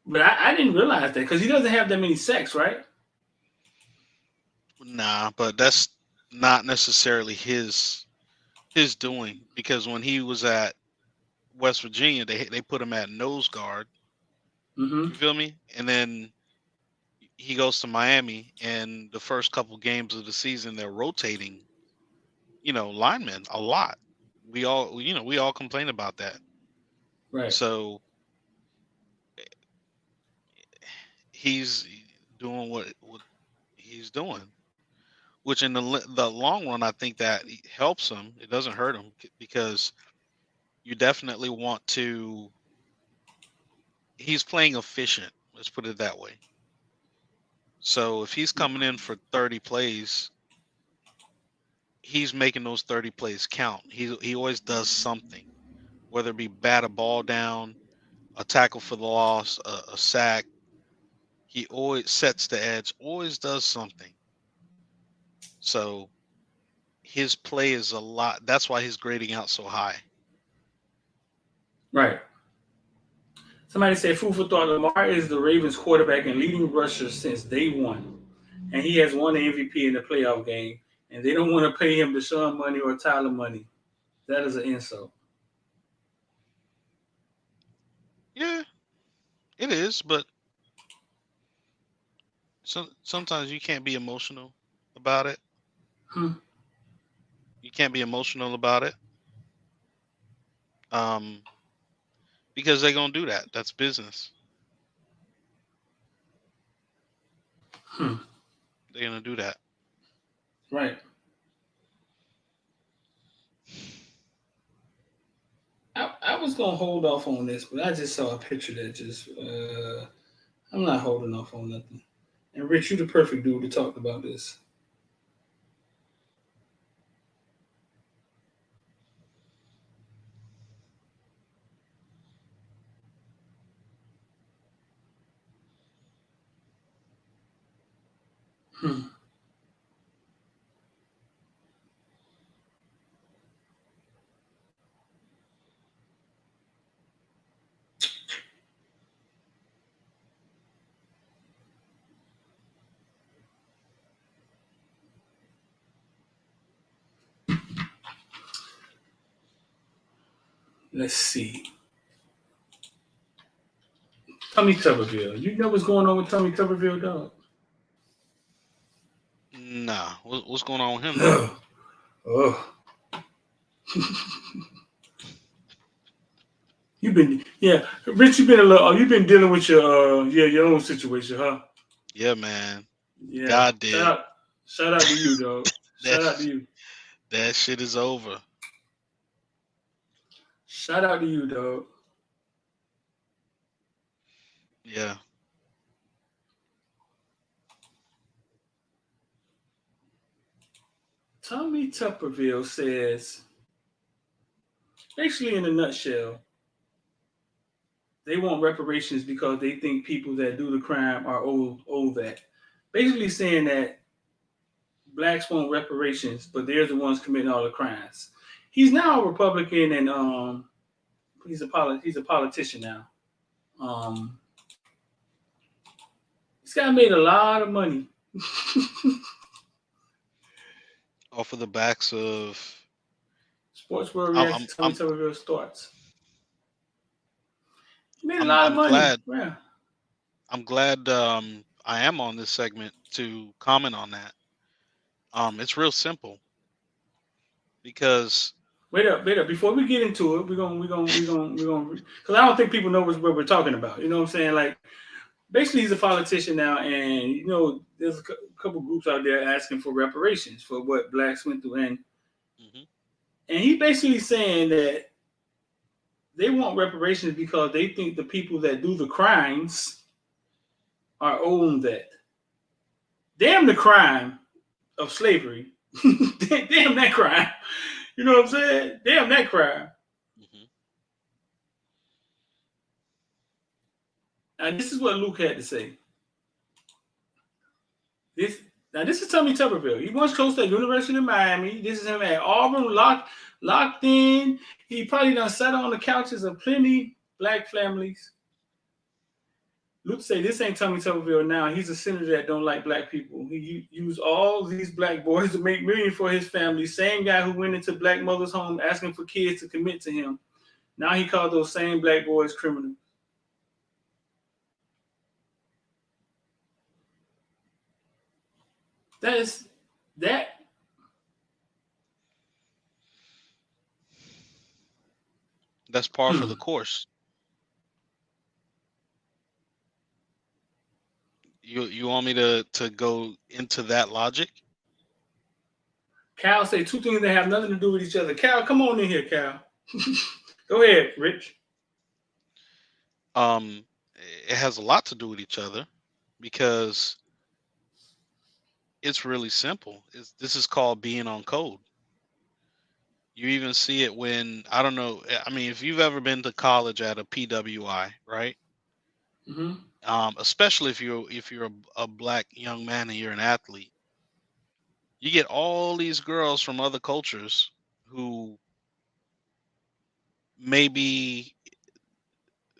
But I didn't realize that because he doesn't have that many sacks, right? Nah, but that's not necessarily his doing, because when he was at West Virginia, they put him at nose guard. You feel me? And then he goes to Miami, and the first couple games of the season, they're rotating, linemen a lot. We all complain about that. Right. So he's doing what he's doing, which in the long run, I think that helps him. It doesn't hurt him, because you definitely want to. He's playing efficient. Let's put it that way. So if he's coming in for 30 plays, he's making those 30 plays count. He always does something, whether it be bat a ball down, a tackle for the loss, a sack. He always sets the edge, always does something. So his play is a lot. That's why he's grading out so high. Right. Somebody said, food for thought, Lamar is the Ravens quarterback and leading rusher since day one. And he has won the MVP in the playoff game. And they don't want to pay him Deshaun money or Tyler money. That is an insult. Yeah, it is, but sometimes you can't be emotional about it. You can't be emotional about it. Because they're gonna do that. That's business. They're gonna do that. Right. I was gonna hold off on this, but I just saw a picture that just I'm not holding off on nothing. And Rich, you the perfect dude to talk about this. Let's see. Tommy Tuberville. You know what's going on with Tommy Tuberville, dog? Nah. What's going on with him? Oh. Rich, you've been dealing with your own situation, huh? Yeah, man. Yeah. God did. Shout out to you, dog. Shout out to you. That shit is over. Shout out to you, dog. Yeah. Tommy Tuberville says, basically in a nutshell, they want reparations because they think people that do the crime are owe that. Basically saying that blacks want reparations, but they're the ones committing all the crimes. He's now a Republican, and he's a politician now. This guy made a lot of money off of the backs of Sports World Reaction. Tommy Tuberville's thoughts. He made a lot of money. Yeah. I'm glad I am on this segment to comment on that. It's real simple because wait up. Before we get into it, we're gonna because I don't think people know what we're talking about. You know what I'm saying? Like, basically, he's a politician now, and you know, there's a couple groups out there asking for reparations for what blacks went through, and he basically saying that they want reparations because they think the people that do the crimes are owed that. Damn the crime of slavery. Damn that crime. You know what I'm saying? Damn that crime. Now, this is what Luke had to say. This is Tommy Tuberville. He once coached at University of Miami. This is him at Auburn, locked in. He probably done sat on the couches of plenty black families. Luke say this ain't Tommy Tuberville now. He's a senator that don't like black people. He used all these black boys to make millions for his family. Same guy who went into black mothers' home asking for kids to commit to him. Now he called those same black boys criminals. That's par for the course. You want me to go into that logic? Cal say two things that have nothing to do with each other. Cal, come on in here, Cal. Go ahead, Rich. It has a lot to do with each other because it's really simple. This is called being on code. You even see it when, I don't know, I mean, if you've ever been to college at a PWI, right? Especially if you're a black young man and you're an athlete, you get all these girls from other cultures who may be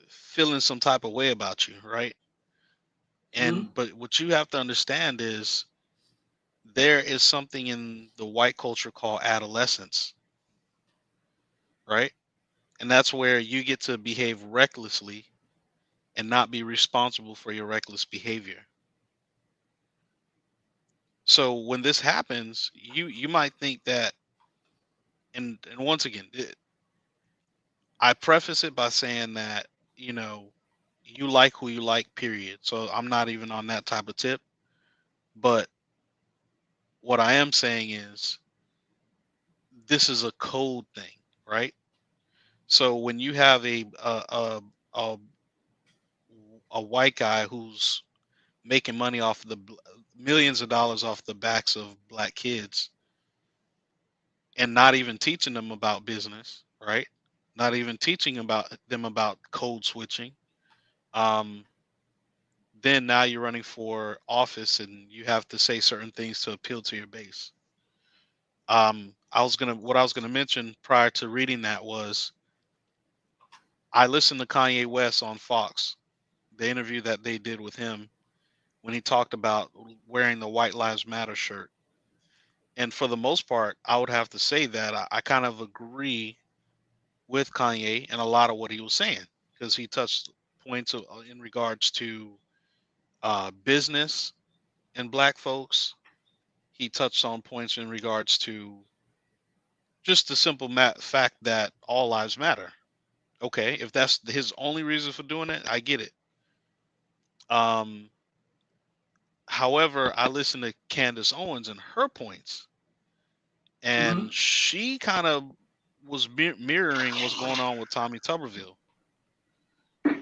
feeling some type of way about you, right? And but what you have to understand is there is something in the white culture called adolescence, right? And that's where you get to behave recklessly and not be responsible for your reckless behavior. So when this happens, you might think that, and once again, I preface it by saying that, you know, you like who you like, period. So I'm not even on that type of tip. But what I am saying is this is a code thing, right? So when you have a white guy who's making money off of the millions of dollars off the backs of black kids and not even teaching them about business, right? Not even teaching them about code switching. Then now you're running for office and you have to say certain things to appeal to your base. What I was gonna mention prior to reading that was I listened to Kanye West on Fox, the interview that they did with him when he talked about wearing the White Lives Matter shirt. And for the most part, I would have to say that I kind of agree with Kanye and a lot of what he was saying, because he touched points in regards to business and black folks. He touched on points in regards to just the simple fact that all lives matter. Okay, if that's his only reason for doing it, I get it. However, I listened to Candace Owens and her points, and she kind of was mirroring what's going on with Tommy Tuberville,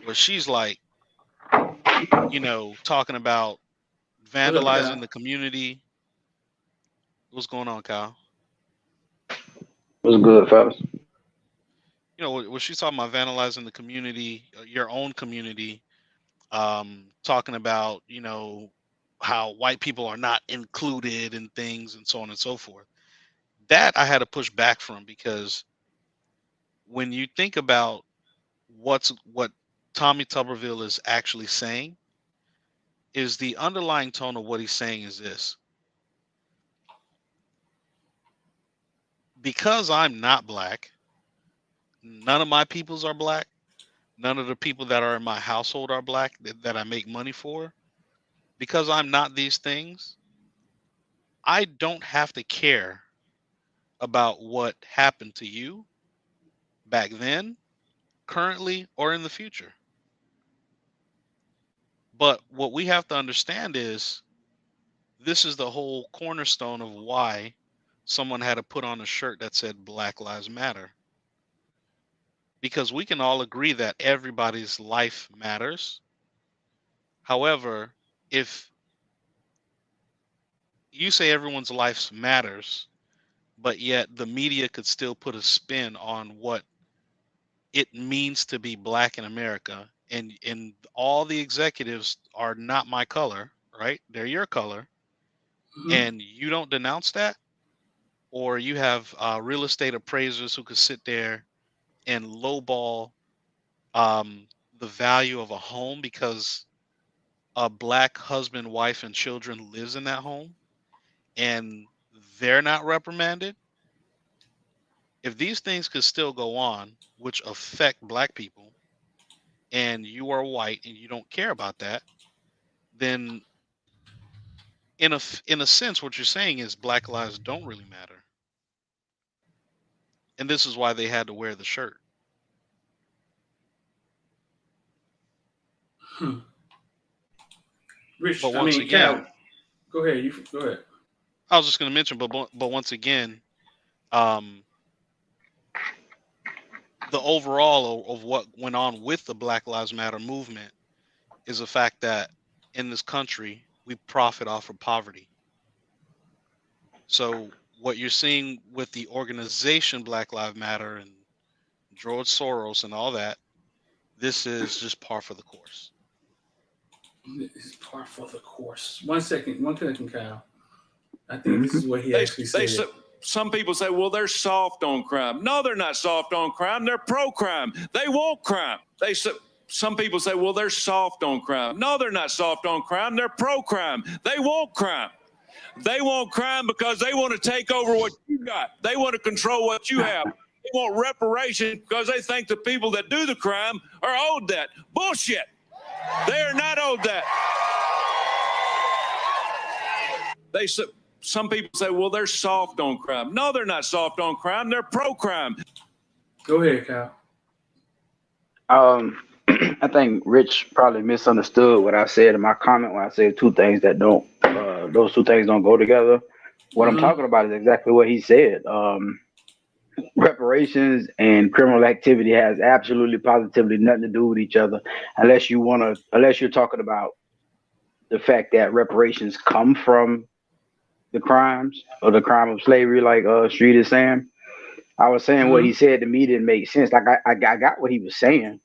where she's like, you know, talking about vandalizing the community. What's going on, Kyle? What's good, fellas? You know, when she's talking about vandalizing the community, your own community, talking about, you know, how white people are not included in things and so on and so forth. That I had to push back from, because when you think about what Tommy Tuberville is actually saying, is the underlying tone of what he's saying is this: because I'm not black, none of my peoples are black, none of the people that are in my household are black that I make money for. Because I'm not these things, I don't have to care about what happened to you back then, currently, or in the future. But what we have to understand is this is the whole cornerstone of why someone had to put on a shirt that said Black Lives Matter. Because we can all agree that everybody's life matters. However, if you say everyone's life matters, but yet the media could still put a spin on what it means to be black in America, and all the executives are not my color, right? They're your color, and you don't denounce that, or you have real estate appraisers who could sit there and lowball the value of a home because a black husband, wife, and children lives in that home, and they're not reprimanded. If these things could still go on, which affect black people, and you are white and you don't care about that, then in a sense, what you're saying is black lives don't really matter. And this is why they had to wear the shirt. Rich, But once again, Cal, go ahead. You go ahead. I was just going to mention, but once again, the overall of what went on with the Black Lives Matter movement is the fact that in this country, we profit off of poverty. So what you're seeing with the organization Black Lives Matter and George Soros and all that, this is just par for the course. It's par for the course. One second, Kyle. I think this is what he actually said. Some people say, well, they're soft on crime. No, they're not soft on crime. They're pro-crime. They want crime. Some people say, well, they're soft on crime. No, they're not soft on crime. They're pro-crime. They want crime. They want crime because they want to take over what you got. They want to control what you have. They want reparation because they think the people that do the crime are owed that. Bullshit. They are not owed that. Some people say, well, they're soft on crime. No, they're not soft on crime. They're pro-crime. Go ahead, Kyle. I think Rich probably misunderstood what I said in my comment when I said those two things don't go together. What I'm talking about is exactly what he said. Reparations and criminal activity has absolutely positively nothing to do with each other, unless you're talking about the fact that reparations come from the crimes or the crime of slavery, like Street is saying. I was saying what he said to me didn't make sense. Like I got what he was saying,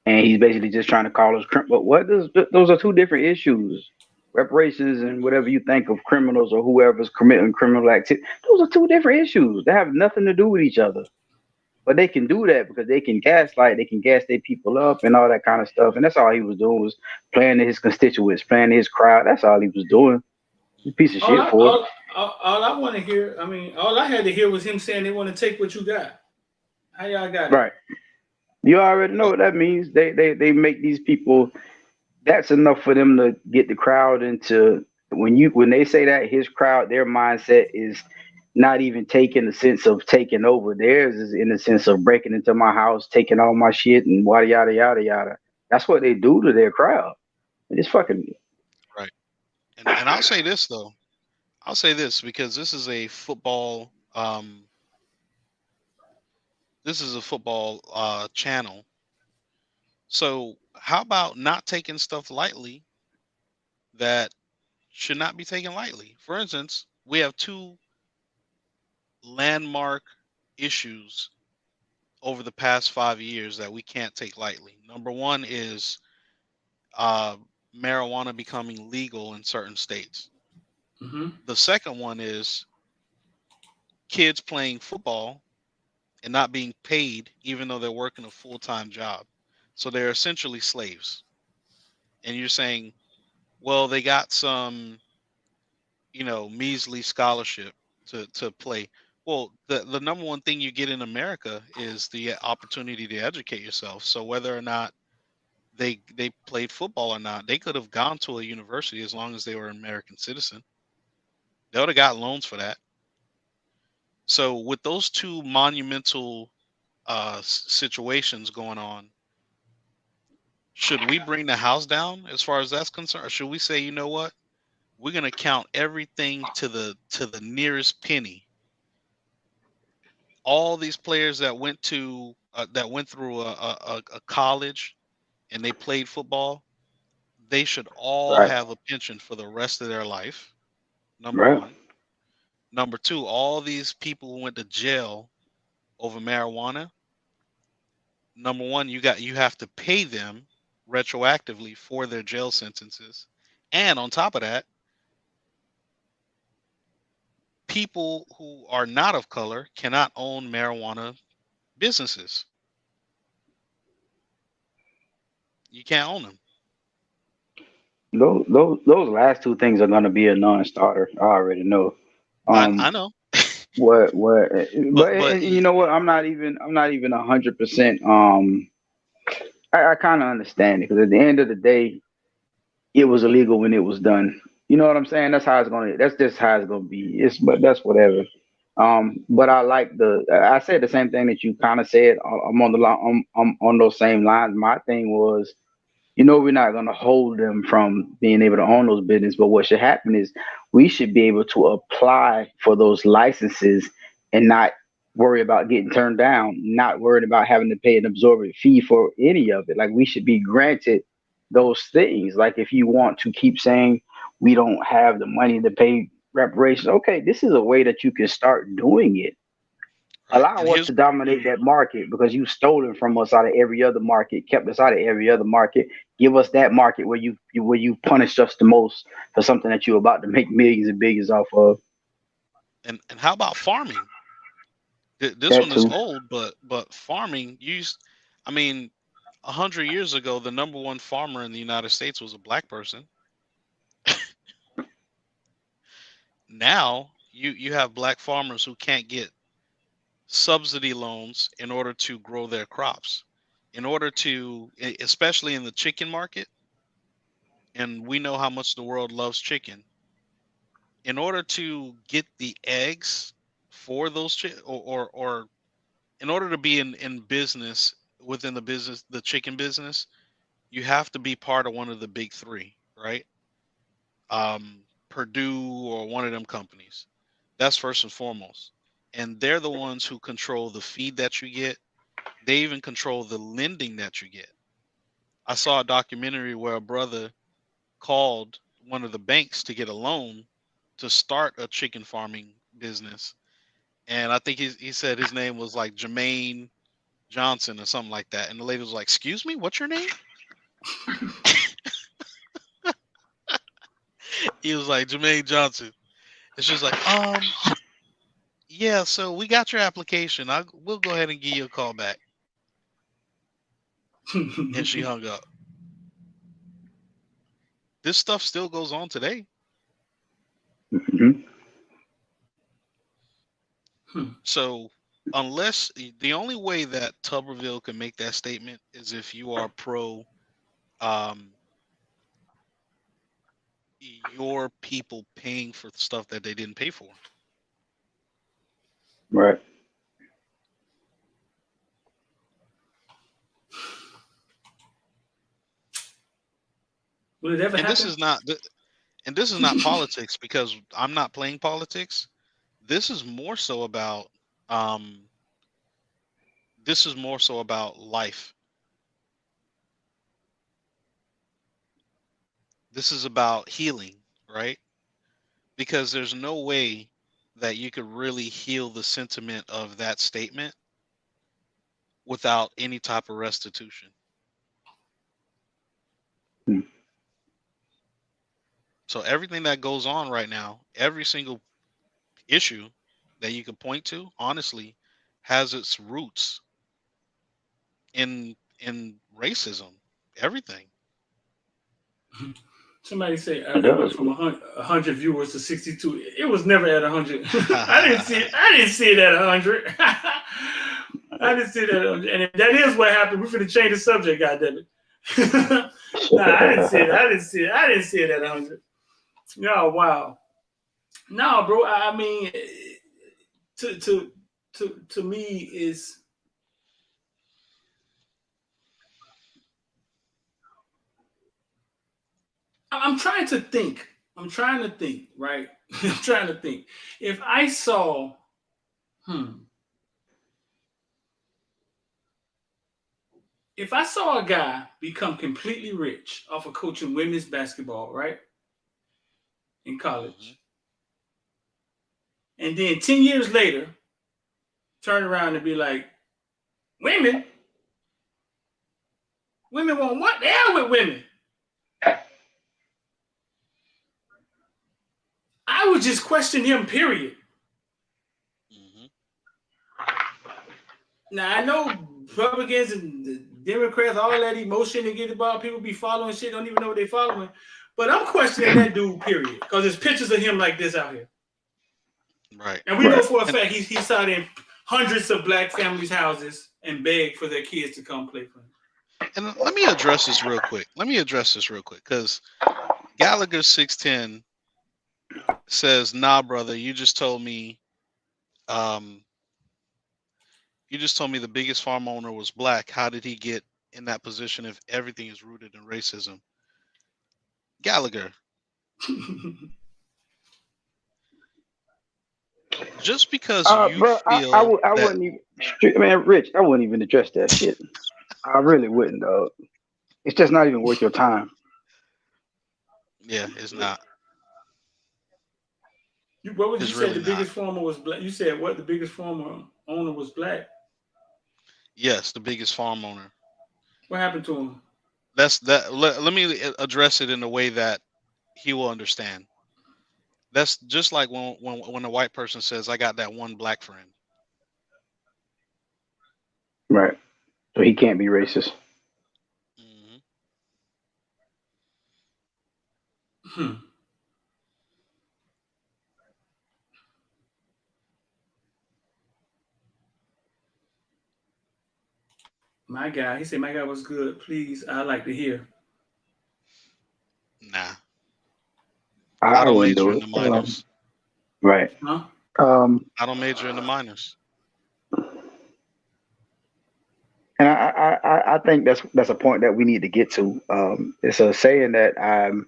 and he's basically just trying to call us but those are two different issues. Reparations and whatever you think of criminals or whoever's committing criminal activity, those are two different issues. They have nothing to do with each other. But they can do that because they can gaslight, they can gas their people up and all that kind of stuff. And that's all he was doing, was playing to his constituents, playing to his crowd. That's all he was doing. Piece of shit for it. All I want to hear, all I had to hear was him saying they want to take what you got. How y'all got it? Right. You already know what that means. They make these people, that's enough for them to get the crowd into, when they say that, his crowd, their mindset is not even taking the sense of taking over. Theirs is in the sense of breaking into my house, taking all my shit and yada yada yada yada. That's what they do to their crowd. It's fucking right. And I'll say this though. I'll say this because this is a football channel. So how about not taking stuff lightly that should not be taken lightly? For instance, we have two landmark issues over the past 5 years that we can't take lightly. Number one is marijuana becoming legal in certain states. The second one is kids playing football and not being paid even though they're working a full-time job. So they're essentially slaves. And you're saying, well, they got some, measly scholarship to play. Well, the number one thing you get in America is the opportunity to educate yourself. So whether or not they played football or not, they could have gone to a university as long as they were an American citizen. They would have got loans for that. So with those two monumental situations going on, should we bring the house down as far as that's concerned? Or should we say, you know what? We're gonna count everything to the nearest penny. All these players that went through a college and they played football, they should all Right. have a pension for the rest of their life. Number Right. one. Number two, all these people who went to jail over marijuana. Number one, you have to pay them retroactively for their jail sentences. And on top of that, people who are not of color cannot own marijuana businesses. You can't own them. Those last two things are going to be a non-starter. I already know. I know. But But and you know what? I'm not even 100%. I kind of understand it because at the end of the day, it was illegal when it was done. You know what I'm saying? That's how it's gonna. That's just how it's gonna be. But that's whatever. But I like I said the same thing that you kind of said. I'm on the line. I'm on those same lines. My thing was, we're not going to hold them from being able to own those business. But what should happen is we should be able to apply for those licenses and not worry about getting turned down, not worried about having to pay an absorbent fee for any of it. Like we should be granted those things. Like if you want to keep saying we don't have the money to pay reparations, okay, this is a way that you can start doing it. Allow us to dominate that market because you've stolen from us out of every other market, kept us out of every other market. Give us that market where you punished us the most for something that you're about to make millions and billions off of. And how about farming? This That one is too. old, but farming used. I mean, 100 years ago, the number one farmer in the United States was a black person. Now you have black farmers who can't get subsidy loans in order to grow their crops, in order to, especially in the chicken market. And we know how much the world loves chicken. In order to get the eggs for those or in order to be in business within the chicken business, you have to be part of one of the big three, right? Purdue or one of them companies. That's first and foremost. And they're the ones who control the feed that you get. They even control the lending that you get. I saw a documentary where a brother called one of the banks to get a loan to start a chicken farming business. And I think he said his name was like Jermaine Johnson or something like that. And the lady was like, "Excuse me, what's your name?" He was like, "Jermaine Johnson." It's just like, yeah, so we got your application. We'll go ahead and give you a call back. And she hung up. This stuff still goes on today. Mm-hmm. So unless the only way that Tuberville can make that statement is if you are pro your people paying for stuff that they didn't pay for. Right. Will it ever happen? This is not politics because I'm not playing politics. This is more so about life. This is about healing, right? Because there's no way that you could really heal the sentiment of that statement without any type of restitution. So everything that goes on right now, every single issue that you can point to, honestly, has its roots in racism. Everything. Somebody say it went from 100 viewers to 62. It was never at 100. I didn't see it. I didn't see it at 100. I didn't see it at 100. And if that is what happened, we're going to change the subject, goddammit. Nah, I didn't see it. I didn't see it. I didn't see it at 100. No, wow. No, bro. I mean, to me is. I'm trying to think, right? I'm trying to think. If I saw, if I saw a guy become completely rich off of coaching women's basketball, right? In college. And then 10 years later, turn around and be like, women want what? The hell with women. I would just question him, period. Now, I know Republicans and the Democrats, all that emotion and get about people be following shit, don't even know what they're following. But I'm questioning that dude, period. Because there's pictures of him like this out here. Right. And we know for a fact he sat in hundreds of black families' houses and begged for their kids to come play for him. And let me address this real quick. Because Gallagher 610 says, nah, brother, you just told me the biggest farm owner was black. How did he get in that position if everything is rooted in racism? Gallagher. Just because you feel I wouldn't even, man, Rich, I wouldn't even address that shit. I really wouldn't, dog. It's just not even worth your time. Yeah, it's not. What would you It's say really the biggest farmer was black? You said what? The biggest farmer owner was black? Yes, the biggest farm owner. What happened to him? Let me address it in a way that he will understand. That's just like when a white person says, I got that one black friend. Right. So he can't be racist. My guy, he said, my guy was good. Please, I'd like to hear. Nah. I don't wouldn't major do in it. the minors. Right. Huh? I don't major in the minors. And I think that's a point that we need to get to. It's a saying that I'm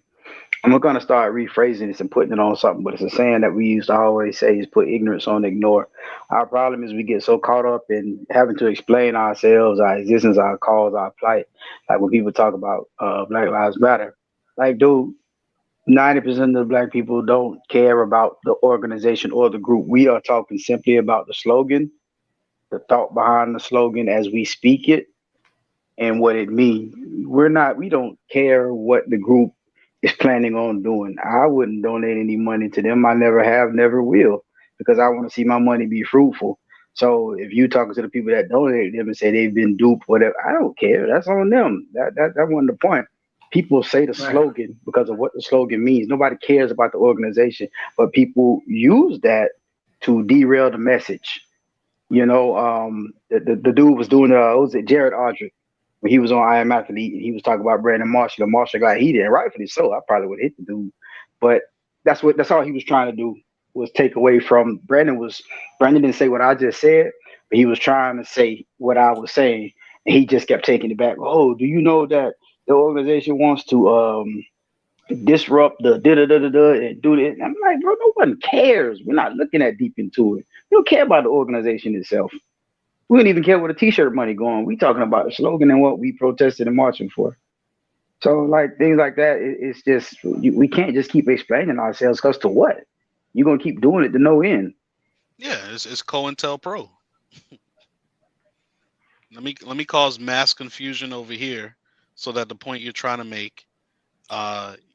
going to start rephrasing this and putting it on something, but it's a saying that we used to always say is put ignorance on ignore. Our problem is we get so caught up in having to explain ourselves, our existence, our cause, our plight. Like when people talk about Black Lives Matter, like, dude, 90% of the black people don't care about the organization or the group. We are talking simply about the slogan, the thought behind the slogan as we speak it, and what it means. We don't care what the group is planning on doing. I wouldn't donate any money to them. I never have, never will, because I want to see my money be fruitful. So if you talking to the people that donated them and say they've been duped, whatever, I don't care. That's on them. That wasn't the point. People say the slogan because of what the slogan means. Nobody cares about the organization, but people use that to derail the message. You know, the dude was doing what was it, Jared Aldrich, when he was on I Am Athlete, and he was talking about Brandon Marshall. The Marshall guy, he didn't, rightfully so. I probably would have hit the dude, but that's all he was trying to do, was take away from Brandon. Brandon didn't say what I just said, but he was trying to say what I was saying, and he just kept taking it back. Oh, do you know that the organization wants to disrupt the da-da-da-da-da and do it? I'm like, bro, no one cares. We're not looking that deep into it. We don't care about the organization itself. We don't even care where the T-shirt money going. We talking about the slogan and what we protested and marching for. So like things like that, it's just we can't just keep explaining ourselves, because to what? you're gonna keep doing it to no end. Yeah, it's COINTELPRO. Let me cause mass confusion over here, so that the point you're trying to make,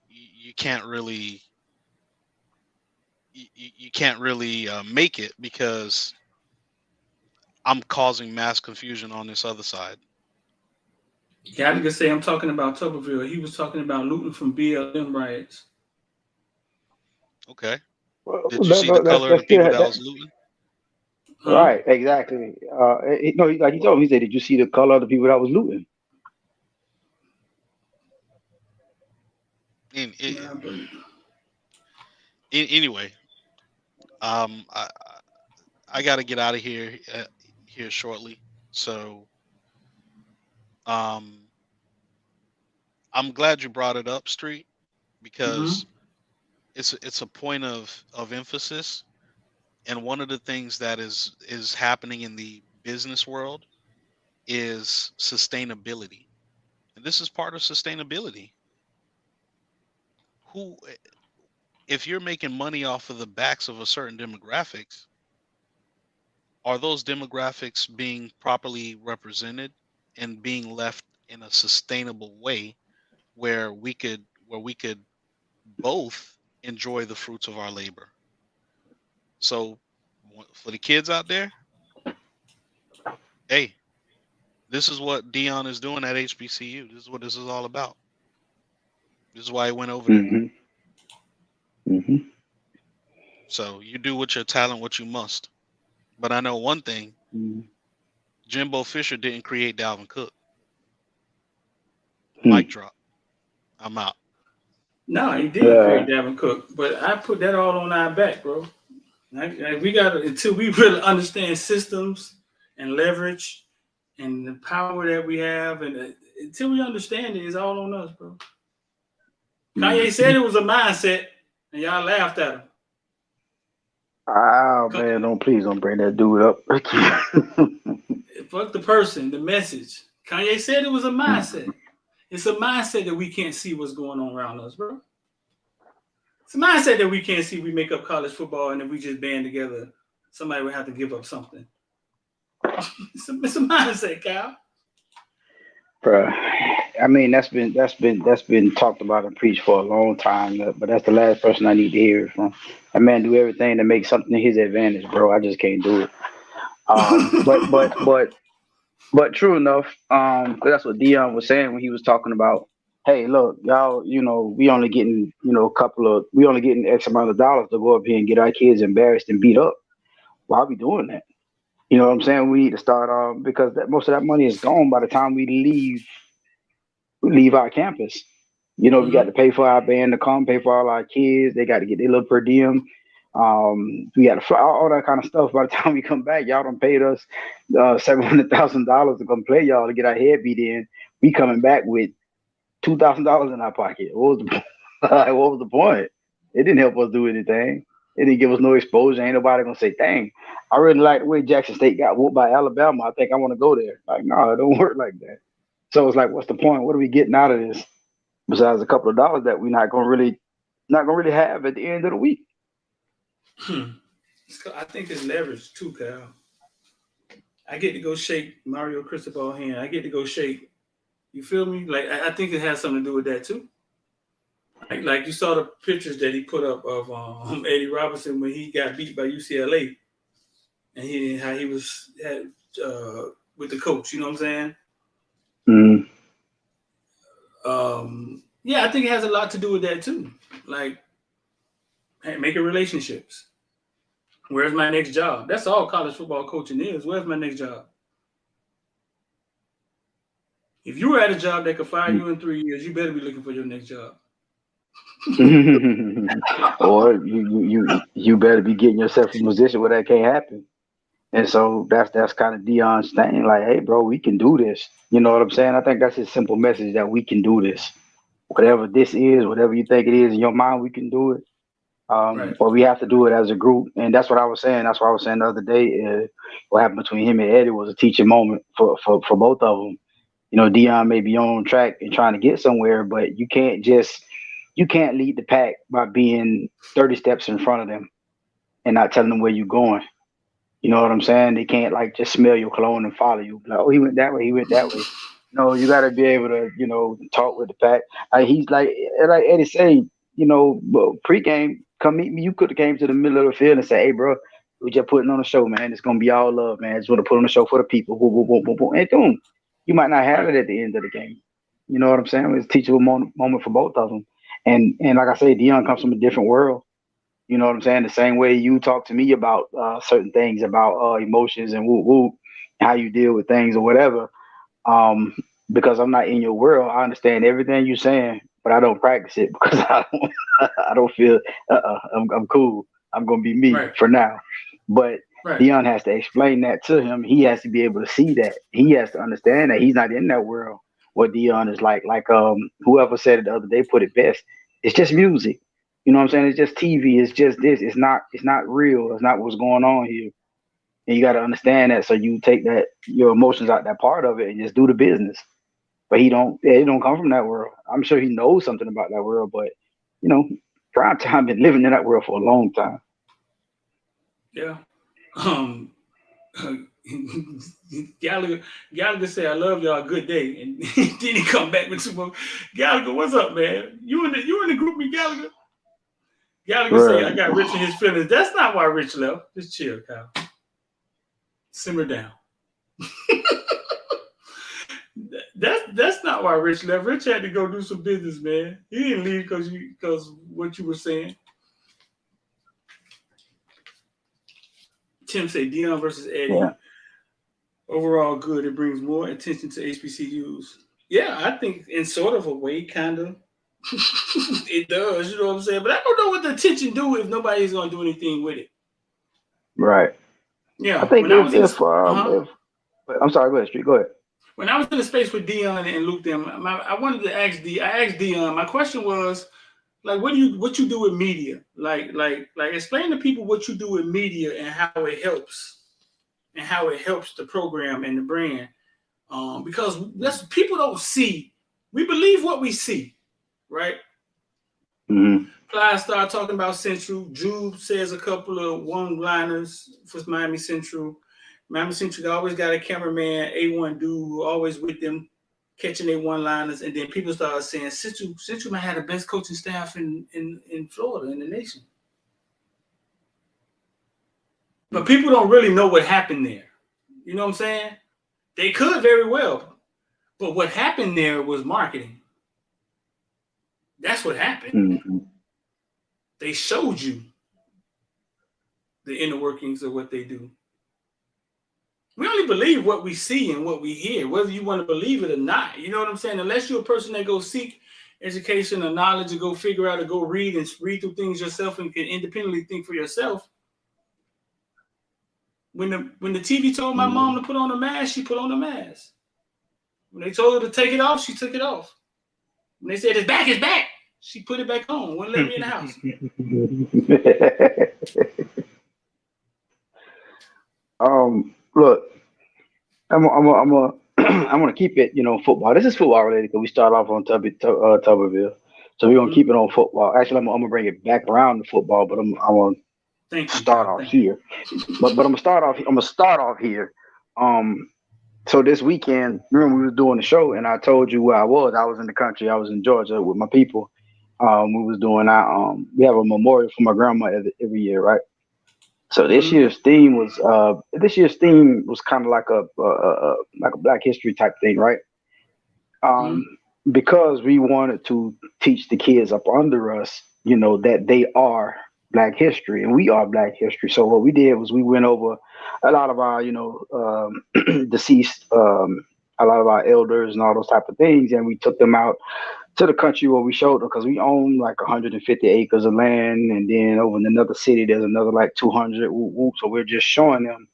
you can't really make it, because I'm causing mass confusion on this other side. Gabby could say I'm talking about Tuberville. He was talking about looting from BLM riots. Okay. Well, Did you see the color of the people that was looting? Right, exactly. No, like he told me, he said, "Did you see the color of the people that was looting?" Anyway, I got to get out of here shortly. So, I'm glad you brought it up, Street, because it's a point of emphasis, and one of the things that is happening in the business world is sustainability, and this is part of sustainability. If you're making money off of the backs of a certain demographics, are those demographics being properly represented and being left in a sustainable way where we could both enjoy the fruits of our labor? So for the kids out there, hey, this is what Dion is doing at HBCU. This is what this is all about. This is why he went over there. So you do with your talent what you must. But I know one thing: Jimbo Fisher didn't create Dalvin Cook. Mic drop. I'm out. No, he did create Davin Cook, but I put that all on our back, bro. We got to, until we really understand systems and leverage and the power that we have, and until we understand it, it's all on us, bro. Kanye said it was a mindset, and y'all laughed at him. Oh man, please don't bring that dude up. Fuck the person, the message. Kanye said it was a mindset. It's a mindset that we can't see what's going on around us, bro. It's a mindset that we can't see. We make up college football, and if we just band together, somebody would have to give up something. It's a mindset, Kyle. Bro, I mean that's been talked about and preached for a long time, but that's the last person I need to hear it from. That man do everything to make something to his advantage, bro. I just can't do it. But true enough, because that's what Dion was saying when he was talking about, hey, look, y'all, we only getting X amount of dollars to go up here and get our kids embarrassed and beat up. Why are we doing that? You know what I'm saying? We need to start because most of that money is gone by the time we leave our campus. We got to pay for our band to come, pay for all our kids. They got to get their little per diem. We got to fly, all that kind of stuff. By the time we come back, y'all done paid us $700,000 to come play y'all to get our head beat in. We coming back with $2,000 in our pocket. What was the point? It didn't help us do anything. It didn't give us no exposure. Ain't nobody gonna say, dang, I really like the way Jackson State got whooped by Alabama. I think I want to go there. Like, no, it don't work like that. So it's like, what's the point? What are we getting out of this? Besides a couple of dollars that we're not gonna really have at the end of the week. I think it's leverage too, Kyle. I get to go shake Mario Cristobal hand. I get to go shake. You feel me? Like I think it has something to do with that too. Like you saw the pictures that he put up of Eddie Robinson when he got beat by UCLA, and how he was with the coach. You know what I'm saying? Yeah, I think it has a lot to do with that too. Like making relationships. Where's my next job? That's all college football coaching is. Where's my next job? If you were at a job that could fire you in 3 years, you better be looking for your next job. Or you better be getting yourself in a position where that can't happen. And so that's kind of Dion's thing. Like, hey, bro, we can do this. You know what I'm saying? I think that's his simple message, that we can do this. Whatever this is, whatever you think it is in your mind, we can do it. Right. But we have to do it as a group. And that's what I was saying. That's what I was saying the other day. What happened between him and Eddie was a teaching moment for both of them. Dion may be on track and trying to get somewhere, but you can't lead the pack by being 30 steps in front of them. and not telling them where you're going. You know what I'm saying? They can't like just smell your cologne and follow you. Like, oh, he went that way. He went that way. No, you got to be able to, talk with the pack. He's like Eddie say, pregame, come meet me. You could have came to the middle of the field and say, hey, bro, we're just putting on a show, man. It's going to be all love, man. Just want to put on a show for the people. Boom, boom, boom, boom, boom. And boom, you might not have it at the end of the game. You know what I'm saying? It's a teachable moment for both of them. And like I say, Deion comes from a different world. You know what I'm saying? The same way you talk to me about certain things, about emotions and how you deal with things or whatever. Because I'm not in your world, I understand everything you're saying, but I don't practice it because I don't feel I'm cool. I'm gonna be me for now. But Deion has to explain that to him. He has to be able to see that. He has to understand that he's not in that world. What Deion is like whoever said it the other day put it best. It's just music. You know what I'm saying? It's just TV. It's just this. It's not real. It's not what's going on here. And you got to understand that. So you take your emotions out that part of it and just do the business. But he don't come from that world. I'm sure he knows something about that world, but prime time been living in that world for a long time. Yeah. Gallagher said, I love y'all, good day. And then he come back with some more. Gallagher, what's up, man? You in the group with Gallagher? Gallagher said, I got Rich in his feelings. That's not why Rich left. Just chill, Kyle. Simmer down. That's not why Rich left. Rich had to go do some business, man. He didn't leave because what you were saying. Tim said Deion versus Eddie. Yeah. Overall good. It brings more attention to HBCUs. Yeah, I think in sort of a way, kind of. It does, you know what I'm saying? But I don't know what the attention do if nobody's going to do anything with it. Right. Yeah. I think if I'm sorry, go ahead, Street. Go ahead. When I was in the space with Deion and Luke, I wanted to ask I asked Deion. My question was, like, what you do with media? Like, explain to people what you do with media and how it helps, the program and the brand. Because that's people don't see. We believe what we see, right? Mm-hmm. Ply started talking about Central. Jube says a couple of one-liners for Miami Central. Miami Central always got a cameraman, A1 dude, always with them, catching their one-liners. And then people started saying Central might have the best coaching staff in Florida, in the nation. But people don't really know what happened there. You know what I'm saying? They could very well. But what happened there was marketing. That's what happened. Mm-hmm. They showed you the inner workings of what they do. We only believe what we see and what we hear, whether you want to believe it or not. You know what I'm saying? Unless you're a person that goes seek education or knowledge or go figure out or go read through things yourself and can independently think for yourself. When the TV told my mom to put on a mask, she put on a mask. When they told her to take it off, she took it off. When they said it's back, she put it back on. Wouldn't let me in the house. Look, I'm gonna keep it, football. This is football related because we start off on Tuberville, so we're gonna keep it on football. Actually, I'm gonna bring it back around to football, but I'm gonna start off here. But I'm gonna start off here. So this weekend, remember we was doing the show, and I told you where I was. I was in the country. I was in Georgia with my people. We was doing we have a memorial for my grandma every year, right? So this year's theme was kind of like a Black History type thing, right? Because we wanted to teach the kids up under us, that they are Black history and we are Black history. So what we did was we went over a lot of our, deceased, a lot of our elders and all those type of things, and we took them out to the country where we showed them, because we own like 150 acres of land, and then over in another city there's another like 200. So we're just showing them,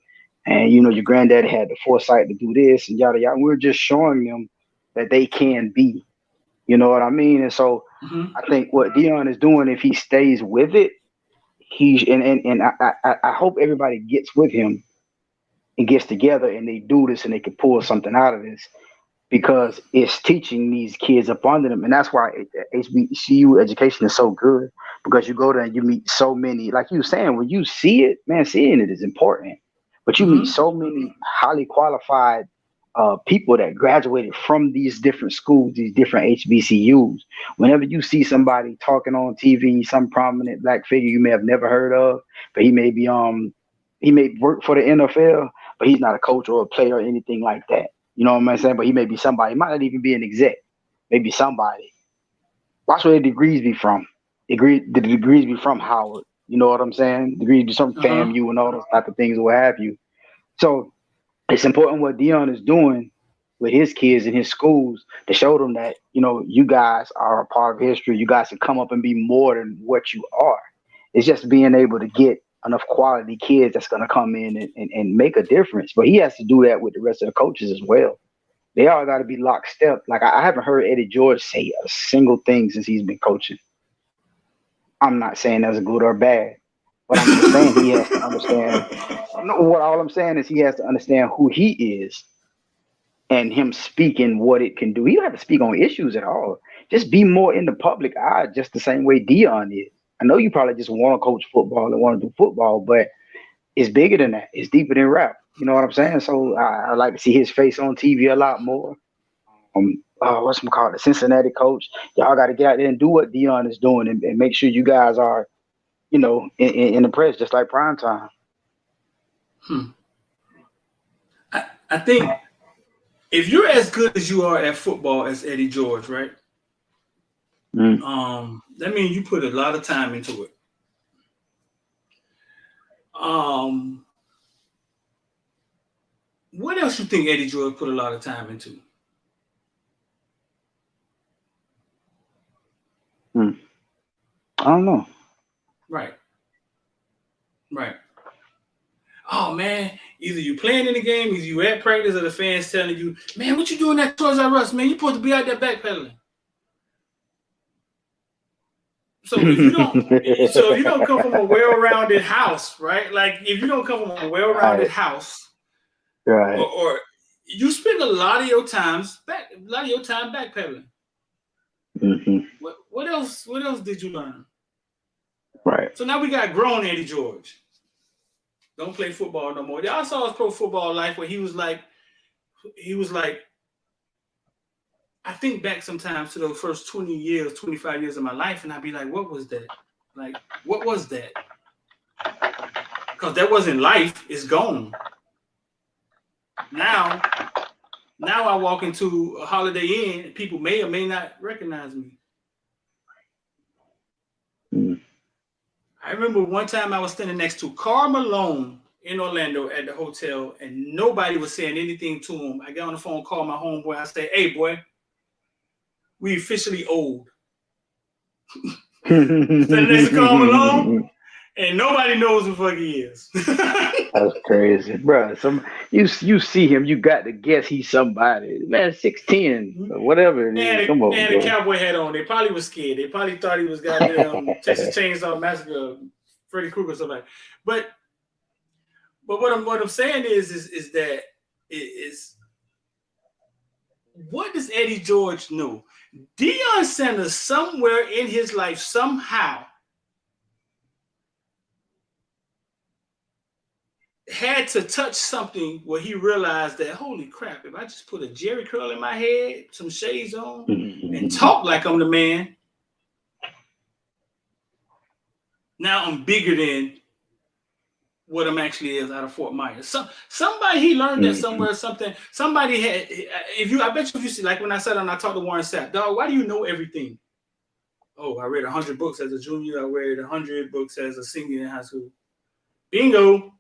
and your granddaddy had the foresight to do this and yada yada. And we're just showing them that they can be, you know what I mean? And so I think what Deion is doing, if he stays with it, I hope everybody gets with him and gets together and they do this and they can pull something out of this, because it's teaching these kids up under them. And that's why HBCU education is so good, because you go there and you meet so many, like you were saying, when you see it, man, seeing it is important. But you meet so many highly qualified people that graduated from these different schools, these different HBCUs. Whenever you see somebody talking on TV, some prominent black figure you may have never heard of, but he may work for the NFL, but he's not a coach or a player or anything like that. You know what I'm saying? But he may be somebody. He might not even be an exec. Maybe somebody. Watch where the degrees be from. The degrees be from Howard. You know what I'm saying? Degrees be from FAMU and all those type of things, or what have you. So it's important what Deion is doing with his kids in his schools to show them that, you know, you guys are a part of history. You guys can come up and be more than what you are. It's just being able to get enough quality kids that's going to come in and make a difference. But he has to do that with the rest of the coaches as well. They all got to be lockstep. Like, I haven't heard Eddie George say a single thing since he's been coaching. I'm not saying that's good or bad, but I'm just saying he has to understand. All I'm saying is he has to understand who he is and him speaking what it can do. He don't have to speak on issues at all. Just be more in the public eye, just the same way Deion is. I know you probably just want to coach football and want to do football, but it's bigger than that. It's deeper than rap. You know what I'm saying? So I like to see his face on TV a lot more. The Cincinnati coach. Y'all got to get out there and do what Deion is doing and make sure you guys are, you know, in the press, just like prime time. I think if you're as good as you are at football as Eddie George, right? That means you put a lot of time into it. What else you think Eddie George put a lot of time into? I don't know. Right. Oh man, either you playing in the game, either you at practice, or the fans telling you, man, what you doing at Toys R Us, man? You supposed to be out there backpedaling. So if you don't come from a well-rounded house, right? Like if you don't come from a well-rounded house, right, or you spend a lot of your time backpedaling. What else did you learn? Right. So now we got grown Eddie George. Don't play football no more. Y'all saw his pro football life where he was like, I think back sometimes to those first 20 years, 25 years of my life, and I'd be like, what was that? Like, what was that? Because that wasn't life, it's gone. Now I walk into a Holiday Inn, people may or may not recognize me. I remember one time I was standing next to Karl Malone in Orlando at the hotel, and nobody was saying anything to him. I got on the phone, called my homeboy. I say, hey, boy, we officially old. Standing next to Karl Malone, and nobody knows who the fuck he is. That's crazy, bro. You see him, you got to guess he's somebody. Man, 6'10", or whatever. Come on, they had a cowboy hat on. They probably was scared. They probably thought he was goddamn Texas Chainsaw Massacre, Freddy Krueger, or something. But what I'm saying is that what does Eddie George know? Deion Sanders somewhere in his life somehow had to touch something where he realized that, holy crap, if I just put a Jerry curl in my head, some shades on, and talk like I'm the man, now I'm bigger than what I'm actually is out of Fort Myers. Somebody, he learned that somewhere, somebody had, I bet you if you see, like when I sat down and I talked to Warren Sapp, dog, why do you know everything? Oh, I read 100 books as a junior. I read 100 books as a senior in high school. Bingo.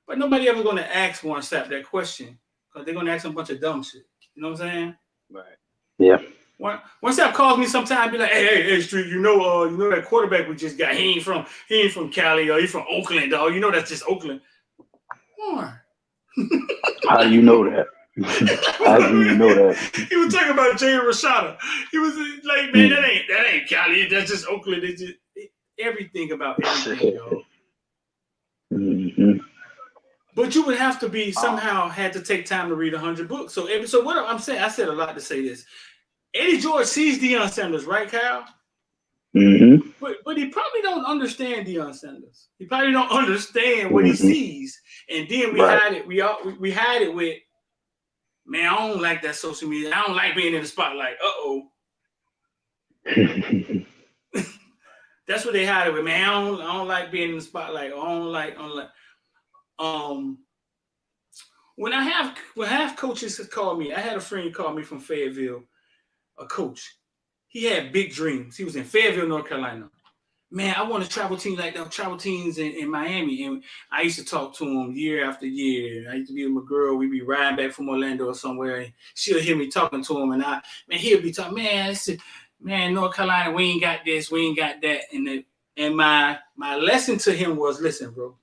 But nobody ever going to ask Warren Sapp that question because they're going to ask him a bunch of dumb shit. You know what I'm saying? Right. Yeah. Warren Sapp calls me sometime, be like, hey, Street, you know that quarterback we just got, he ain't from Cali, or he's from Oakland, dog. You know that's just Oakland. Warren. How do you know that? How do you know that? He was talking about Jay Rashada. He was like, man, that ain't Cali. That's just Oakland. It's just everything about everything, yo. But you would have to be somehow had to take time to read 100 books. So what I'm saying, I said a lot to say this. Eddie George sees Deion Sanders, right, Kyle? Mm-hmm. But he probably don't understand Deion Sanders. He probably don't understand what he sees. And then we had it. We had it with, man, I don't like that social media. I don't like being in the spotlight. That's what they had it with, man. I don't like being in the spotlight. I don't like. When coaches call me, I had a friend call me from Fayetteville, a coach. He had big dreams. He was in Fayetteville, North Carolina. Man, I want to travel teams like them, travel teams in Miami. And I used to talk to him year after year. I used to be with my girl. We'd be riding back from Orlando or somewhere. And she'll hear me talking to him. And he'll be talking, man, North Carolina, we ain't got this, we ain't got that. And my lesson to him was, listen, bro.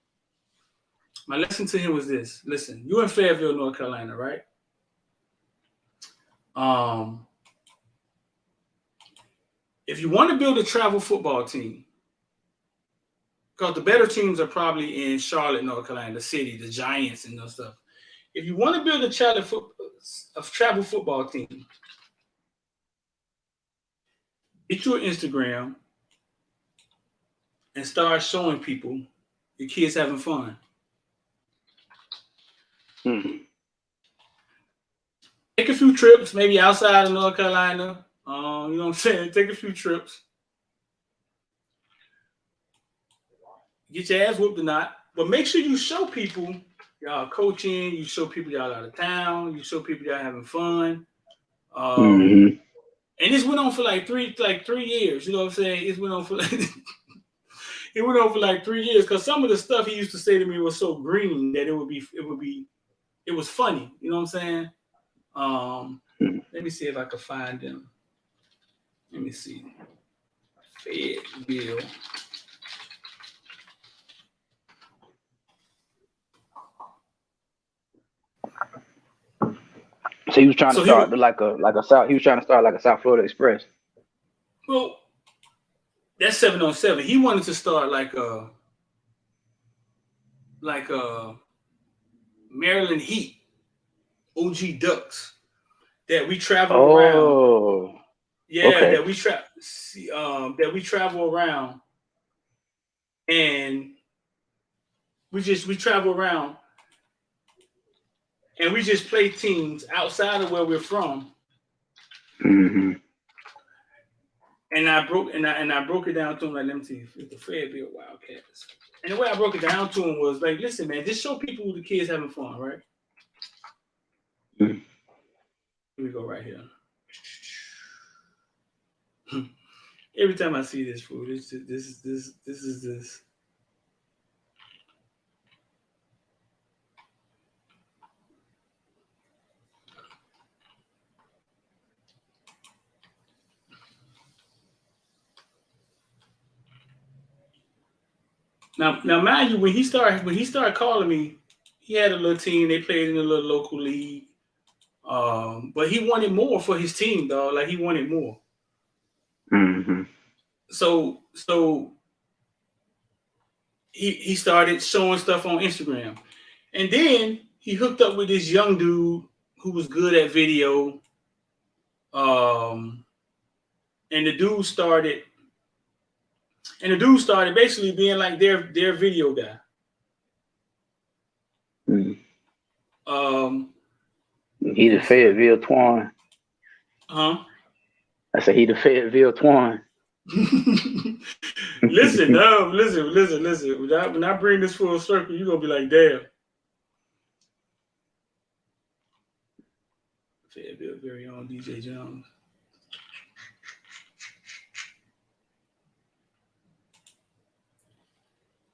My lesson to him was this. Listen, you're in Fayetteville, North Carolina, right? If you want to build a travel football team, because the better teams are probably in Charlotte, North Carolina, the city, the Giants and those stuff. If you want to build a travel football team, get your Instagram and start showing people your kids having fun. Take a few trips, maybe outside of North Carolina. You know what I'm saying? Take a few trips. Get your ass whooped or not. But make sure you show people y'all coaching. You show people y'all out of town. You show people y'all having fun. And this went on for like 3 years. You know what I'm saying? It went on for like it went on for like 3 years because some of the stuff he used to say to me was so green that it was funny. You know what I'm saying? Let me see if I can find them. Let me see. Fayetteville. So he was trying to start like a South. He was trying to start like a South Florida Express. Well, that's 7-on-7. He wanted to start like a Maryland Heat, OG Ducks, that we travel around. Yeah, okay. that we travel around, and we travel around, and we just play teams outside of where we're from. Mm-hmm. And I broke it down to him like, let me see, the Fayetteville Wildcats. And the way I broke it down to him was like, listen, man, just show people the kids having fun, right? Mm-hmm. Here we go right here. Every time I see this food, this is this. Now, mind you, when he started calling me, he had a little team. They played in a little local league, but he wanted more for his team, dog. Like he wanted more. Mm-hmm. So he started showing stuff on Instagram, and then he hooked up with this young dude who was good at video, and the dude started basically being like their video guy. Mm-hmm. He the Fayetteville Twine. Huh? I said he the Fayetteville Twine. Listen. When I bring this full circle, you're gonna be like, damn. Fayetteville very own DJ Jones.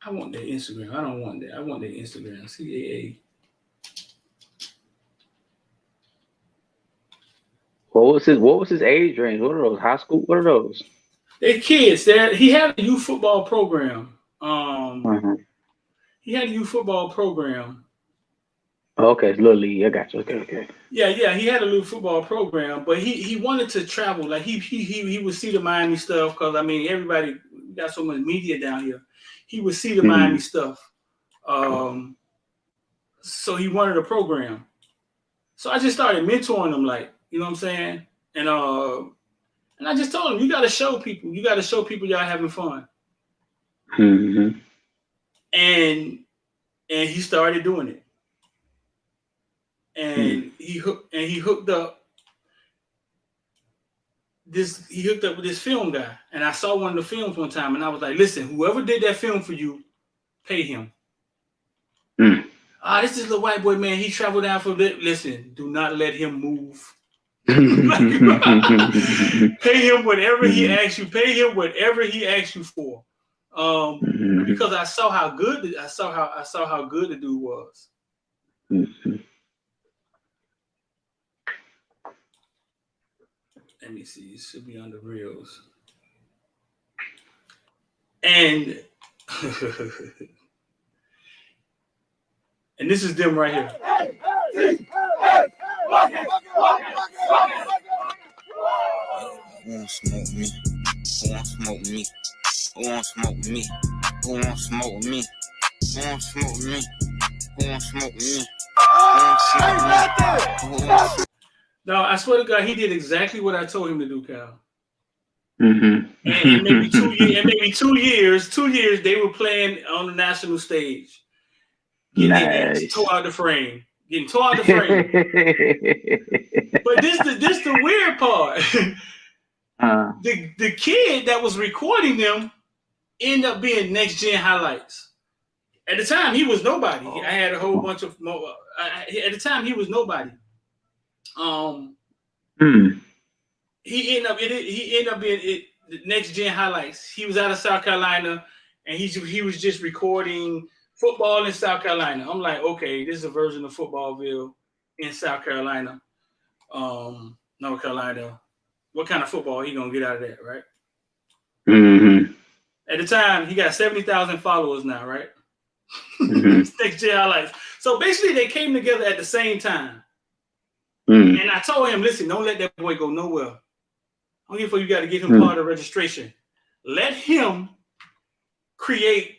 I want their Instagram. I don't want that. I want their Instagram. CAA. What was his age range? What are those? High school? What are those? They're kids. He had a youth football program. He had a youth football program. Okay, it's Little League. I got you. Okay. Yeah. He had a little football program, but he wanted to travel. Like he would see the Miami stuff because I mean everybody we got so much media down here. He would see the Miami stuff. So he wanted a program. So I just started mentoring him, like, you know what I'm saying? And And I just told him, you got to show people. You got to show people y'all having fun. Mm-hmm. And he started doing it. And he hooked up with this film guy. And I saw one of the films one time, and I was like, listen, whoever did that film for you, pay him. This is little white boy, man. He traveled down for a bit. Listen, do not let him move. Pay him whatever he asks you. Pay him whatever he asks you for. Because I saw how good the dude was. Let me see. It should be on the reels. And and this is them right here. Who won't smoke me? Who won't smoke me? Who won't smoke me? Who won't smoke me? Who won't smoke me? Who won't smoke me? No, I swear to God, he did exactly what I told him to do, Cal. Mm-hmm. And maybe 2 years, they were playing on the national stage. Getting tore out the frame. Getting tore out the frame. But this the weird part. The kid that was recording them ended up being next gen highlights. At the time, he was nobody. I had a whole bunch of at the time he was nobody. He ended up being the next gen highlights. He was out of South Carolina, and he was just recording football in South Carolina. I'm like, okay, this is a version of Footballville in South Carolina, North Carolina. What kind of football he gonna get out of that, right? Mm-hmm. At the time, he got 70,000 followers now, right? Next gen highlights. So basically, they came together at the same time. And I told him, listen, don't let that boy go nowhere. Only for you got to give him part of registration. Let him create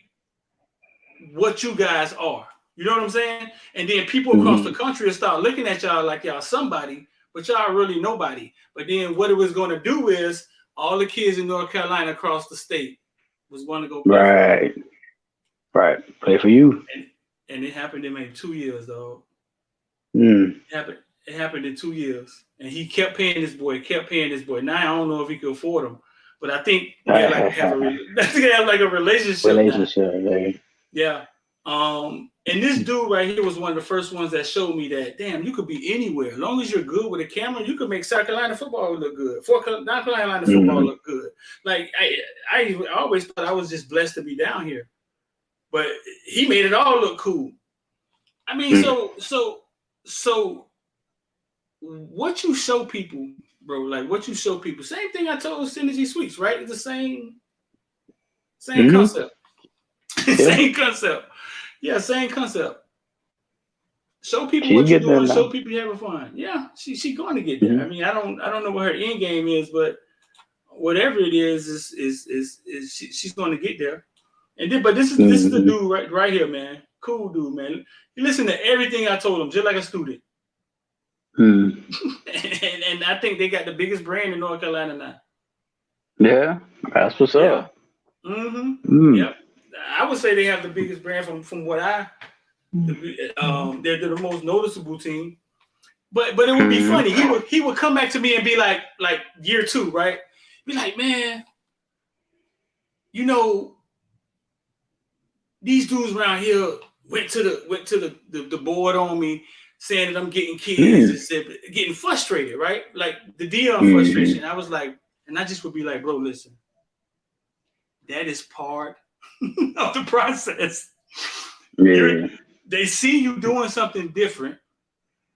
what you guys are. You know what I'm saying? And then people across the country will start looking at y'all like y'all somebody, but y'all really nobody. But then what it was going to do is all the kids in North Carolina across the state was going to go play Right. Play for you. And it happened in maybe 2 years, though. It happened in 2 years. And he kept paying this boy. Now I don't know if he could afford him. But I think they have a relationship. Yeah. And this dude right here was one of the first ones that showed me that, damn, you could be anywhere. As long as you're good with a camera, you could make South Carolina football look good. North Carolina football look good. Like, I always thought I was just blessed to be down here. But he made it all look cool. I mean, so what you show people, bro, like what you show people, same thing I told Synergy Sweets, right? It's the same concept. Same concept. Yeah, same concept. Show people what you're doing, show people you're having fun. Yeah, she's going to get there. I mean, I don't know what her end game is, but whatever it is she's going to get there. And then, but this is the dude right here, man. Cool dude, man. He listened to everything I told him, just like a student. And I think they got the biggest brand in North Carolina now. Yeah, that's what's up. Yep. I would say they have the biggest brand from what they're the most noticeable team. But it would be funny. He would come back to me and be like year 2, right? Be like, man, you know, these dudes around here went to the board on me, saying that I'm getting kids, and getting frustrated, right? Like the Dion frustration. I was like, and I just would be like, bro, listen, that is part of the process. They see you doing something different.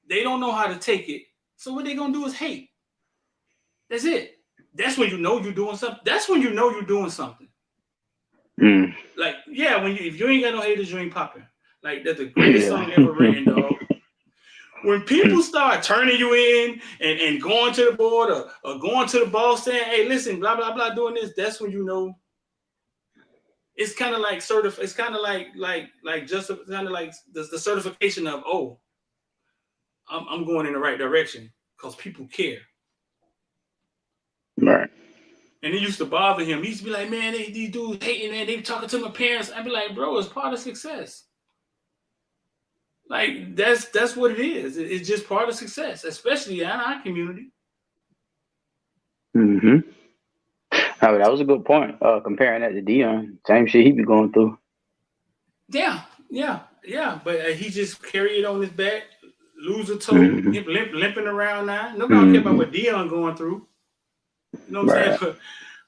They don't know how to take it. So what they're gonna do is hate. That's it. That's when you know you're doing something. That's when you know you're doing something. Like, yeah, if you ain't got no haters, you ain't popping. Like, that's the greatest song ever written, dog. When people start turning you in and going to the board or going to the boss saying, hey, listen, blah, blah, blah, doing this, that's when you know. It's kind of like it's kind of like the certification of, oh, I'm going in the right direction because people care. Right. And it used to bother him. He used to be like, man, these dudes hating, man. They talking to my parents. I'd be like, bro, it's part of success. Like, that's what it is. It's just part of success, especially in our community. Mm-hmm. Oh, that was a good point. Comparing that to Dion, same shit he be going through. Yeah. But he just carry it on his back, lose a toe, limping around now. Nobody don't care about what Dion going through. You know what I'm saying?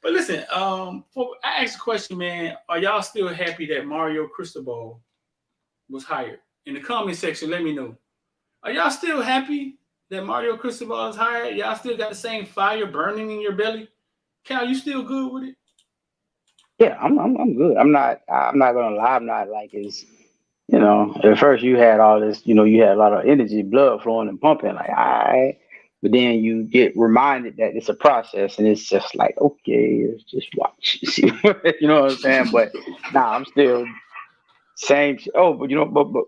But listen, I asked a question, man. Are y'all still happy that Mario Cristobal was hired? In the comment section, let me know. Are y'all still happy that Mario Cristobal is hired? Y'all still got the same fire burning in your belly? Cal, you still good with it? Yeah, I'm good. I'm not gonna lie. I'm not like it's, at first you had all this, you had a lot of energy, blood flowing and pumping, like, all right. But then you get reminded that it's a process, and it's just like, okay, let's just watch. See, you know what I'm saying? But I'm still same. Oh, but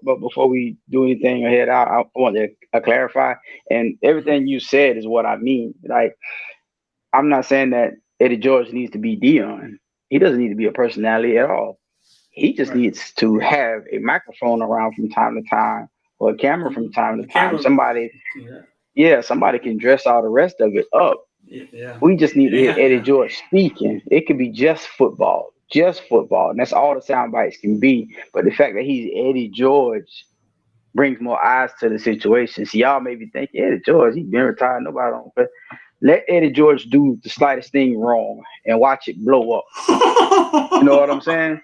but before we do anything ahead, I want to clarify. And everything you said is what I mean. Like, I'm not saying that Eddie George needs to be Dion. He doesn't need to be a personality at all. He just needs to have a microphone around from time to time, or a camera from time to time. Somebody can dress all the rest of it up. Yeah. We just need to hear Eddie George speaking. It could be just football, and that's all the sound bites can be. But the fact that he's Eddie George brings more eyes to the situation. See, y'all may be thinking, Eddie George, he's been retired, nobody don't care. Let Eddie George do the slightest thing wrong and watch it blow up. You know what I'm saying?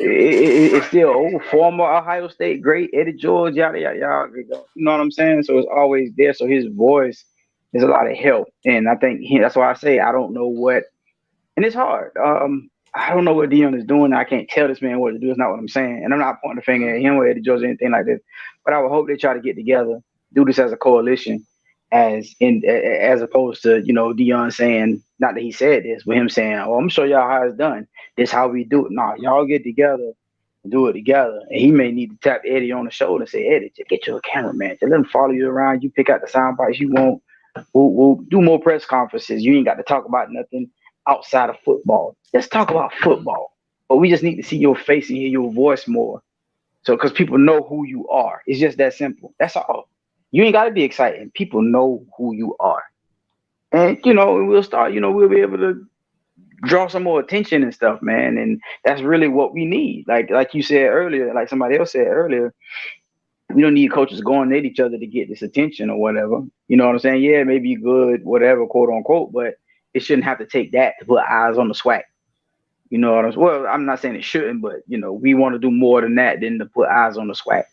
It's still former Ohio State great Eddie George, yada yada yada. You know what I'm saying? So it's always there. So his voice is a lot of help, and I think that's why I say I don't know what, and it's hard. I don't know what Dion is doing. I can't tell this man what to do. It's not what I'm saying, and I'm not pointing the finger at him or Eddie George or anything like this. But I would hope they try to get together, do this as a coalition, as opposed to Dion saying, not that he said this, but him saying, "Oh, I'm gonna show y'all how it's done. This how we do it." Nah, y'all get together and do it together. And he may need to tap Eddie on the shoulder and say, "Eddie, just get you a cameraman. Just let him follow you around. You pick out the sound bites you want. We'll do more press conferences. You ain't got to talk about nothing outside of football. Let's talk about football. But we just need to see your face and hear your voice more. So, because people know who you are. It's just that simple. That's all. You ain't got to be exciting. People know who you are. And, we'll start, we'll be able to draw some more attention and stuff, man. And that's really what we need. Like you said earlier, like somebody else said earlier, we don't need coaches going at each other to get this attention or whatever. You know what I'm saying? Yeah, maybe good, whatever, quote unquote, but it shouldn't have to take that to put eyes on the swag. You know what I'm saying? Well, I'm not saying it shouldn't, but, we want to do more than that than to put eyes on the swag.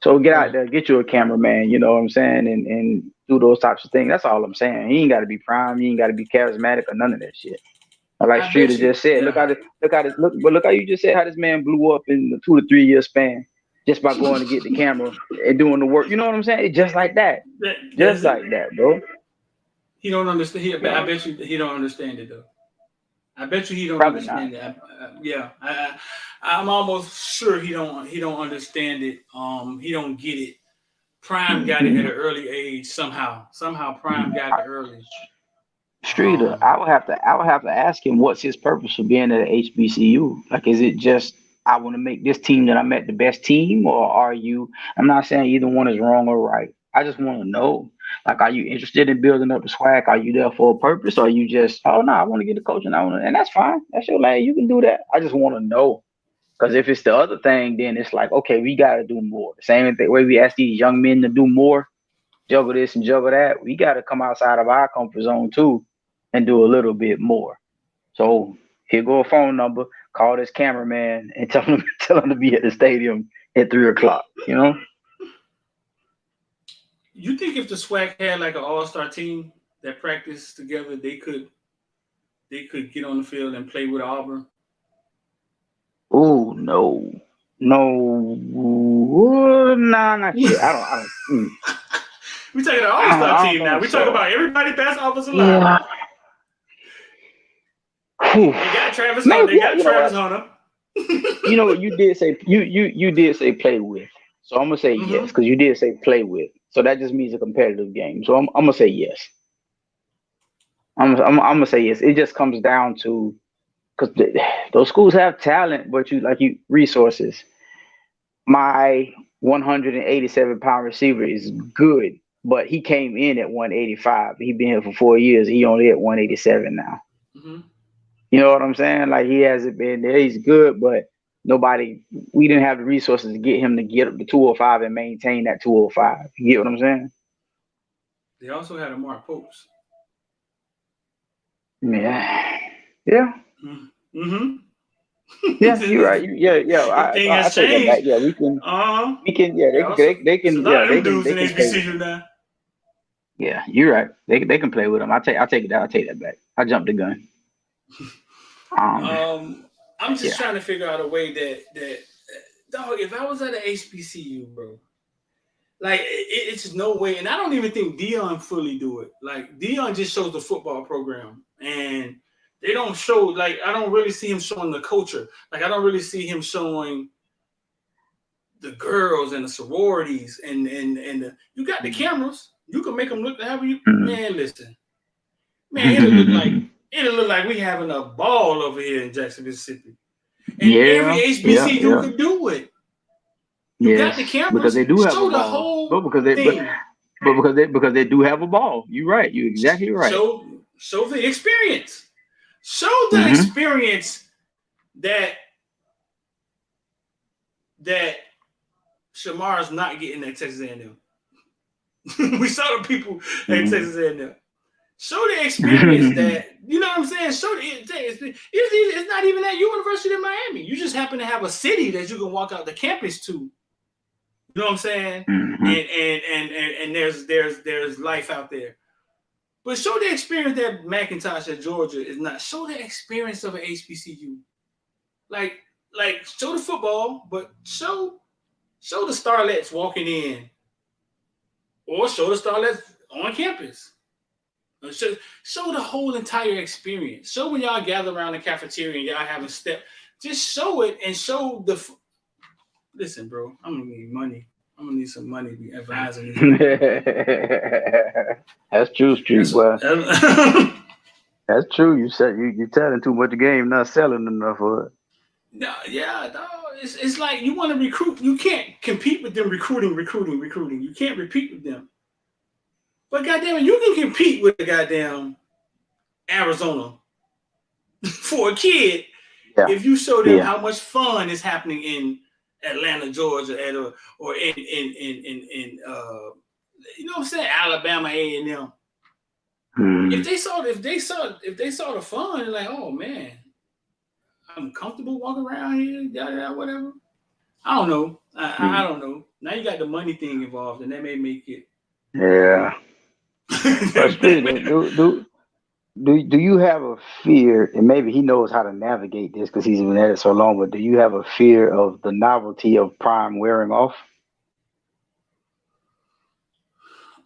So get out there, get you a cameraman, you know what I'm saying, and do those types of things. That's all I'm saying. He ain't got to be prime. He ain't got to be charismatic or none of that shit. Like Streeter just said, look how you just said how this man blew up in the 2 to 3 year span just by going to get the camera and doing the work. You know what I'm saying? It's just like that. Just like that, bro. He don't understand. I bet you he don't understand it though. I bet you he don't Probably understand it. I'm almost sure he don't understand it. He don't get it. Prime got it at an early age somehow. Prime got it early. Streeter, I would have to ask him what's his purpose for being at a HBCU. Like, is it just I want to make this team that I'm at the best team, or are you? I'm not saying either one is wrong or right. I just want to know. Like, are you interested in building up the swag? Are you there for a purpose? Or are you just, oh no, I want to get the coach and and that's fine. That's your lane. You can do that. I just want to know. Because if it's the other thing, then it's like, okay, we got to do more. The same way we ask these young men to do more, juggle this and juggle that. We got to come outside of our comfort zone too and do a little bit more. So here go a phone number. Call this cameraman and tell him to be at the stadium at 3:00. You think if the SWAC had like an all-star team that practiced together, they could get on the field and play with Auburn? Oh no, nah, not yet. I don't. We talking an all-star team now. We talking about everybody best offensive line. They got Travis Hunter. They got Travis Hunter. You know what you did say? You did say play with. So I'm gonna say yes because you did say play with. So that just means a competitive game. So I'm gonna say yes. I'm gonna say yes. It just comes down to because those schools have talent, but you resources. My 187-pound receiver is good, but he came in at 185. He been here for 4 years. He only at 187 now. Mhm. You know what I'm saying? Like he hasn't been there. He's good, but we didn't have the resources to get him to get up to 205 and maintain that 205. You get what I'm saying? They also had a Mark Popes. Yeah. Yeah. Mm-hmm. Yeah, you're right. I take that back. Yeah, we can. Yeah, they can. A lot of them They dudes in can play with HBCU him. now. Yeah, you're right. They can play with him. I take that back. I jumped the gun. I'm just trying to figure out a way that dog. If I was at an HBCU, bro, like it's just no way. And I don't even think Dion fully do it. Like Dion just shows the football program, and they don't show. Like I don't really see him showing the culture. Like I don't really see him showing the girls and the sororities and you got the cameras. You can make them look however you. Man, listen, man, it'll look like we having a ball over here in Jackson, Mississippi. And every HBCU could do it. You got the cameras because they do have show a the ball. whole But because they do have a ball. You're right. You're exactly right. Show the experience. Show the experience that Shamar's not getting at Texas A&M. We saw the people at Texas A&M. Show the experience that, you know what I'm saying? Show it's not even at University of Miami. You just happen to have a city that you can walk out the campus to. You know what I'm saying? And there's life out there. But show the experience that McIntosh at Georgia is not. Show the experience of an HBCU. Like show the football, but show the starlets walking in. Or show the starlets on campus. Show the whole entire experience. Show when y'all gather around the cafeteria and y'all having step. Just show it and show the. Listen, bro, I'm gonna need money. I'm gonna need some money to be advising you. That's true, Street boy. That's true. You're telling too much game, not selling enough for it. No, yeah, no. It's like you want to recruit. You can't compete with them recruiting. You can't compete with them. But goddamn it, you can compete with the goddamn Arizona for a kid if you show them how much fun is happening in Atlanta, Georgia, or in you know what I'm saying, Alabama A&M. If they saw the fun, they're like, oh man, I'm comfortable walking around here, yada whatever. I don't know. I don't know. Now you got the money thing involved, and that may make it. Yeah. Do you have a fear, and maybe he knows how to navigate this because he's been at it so long, but do you have a fear of the novelty of Prime wearing off?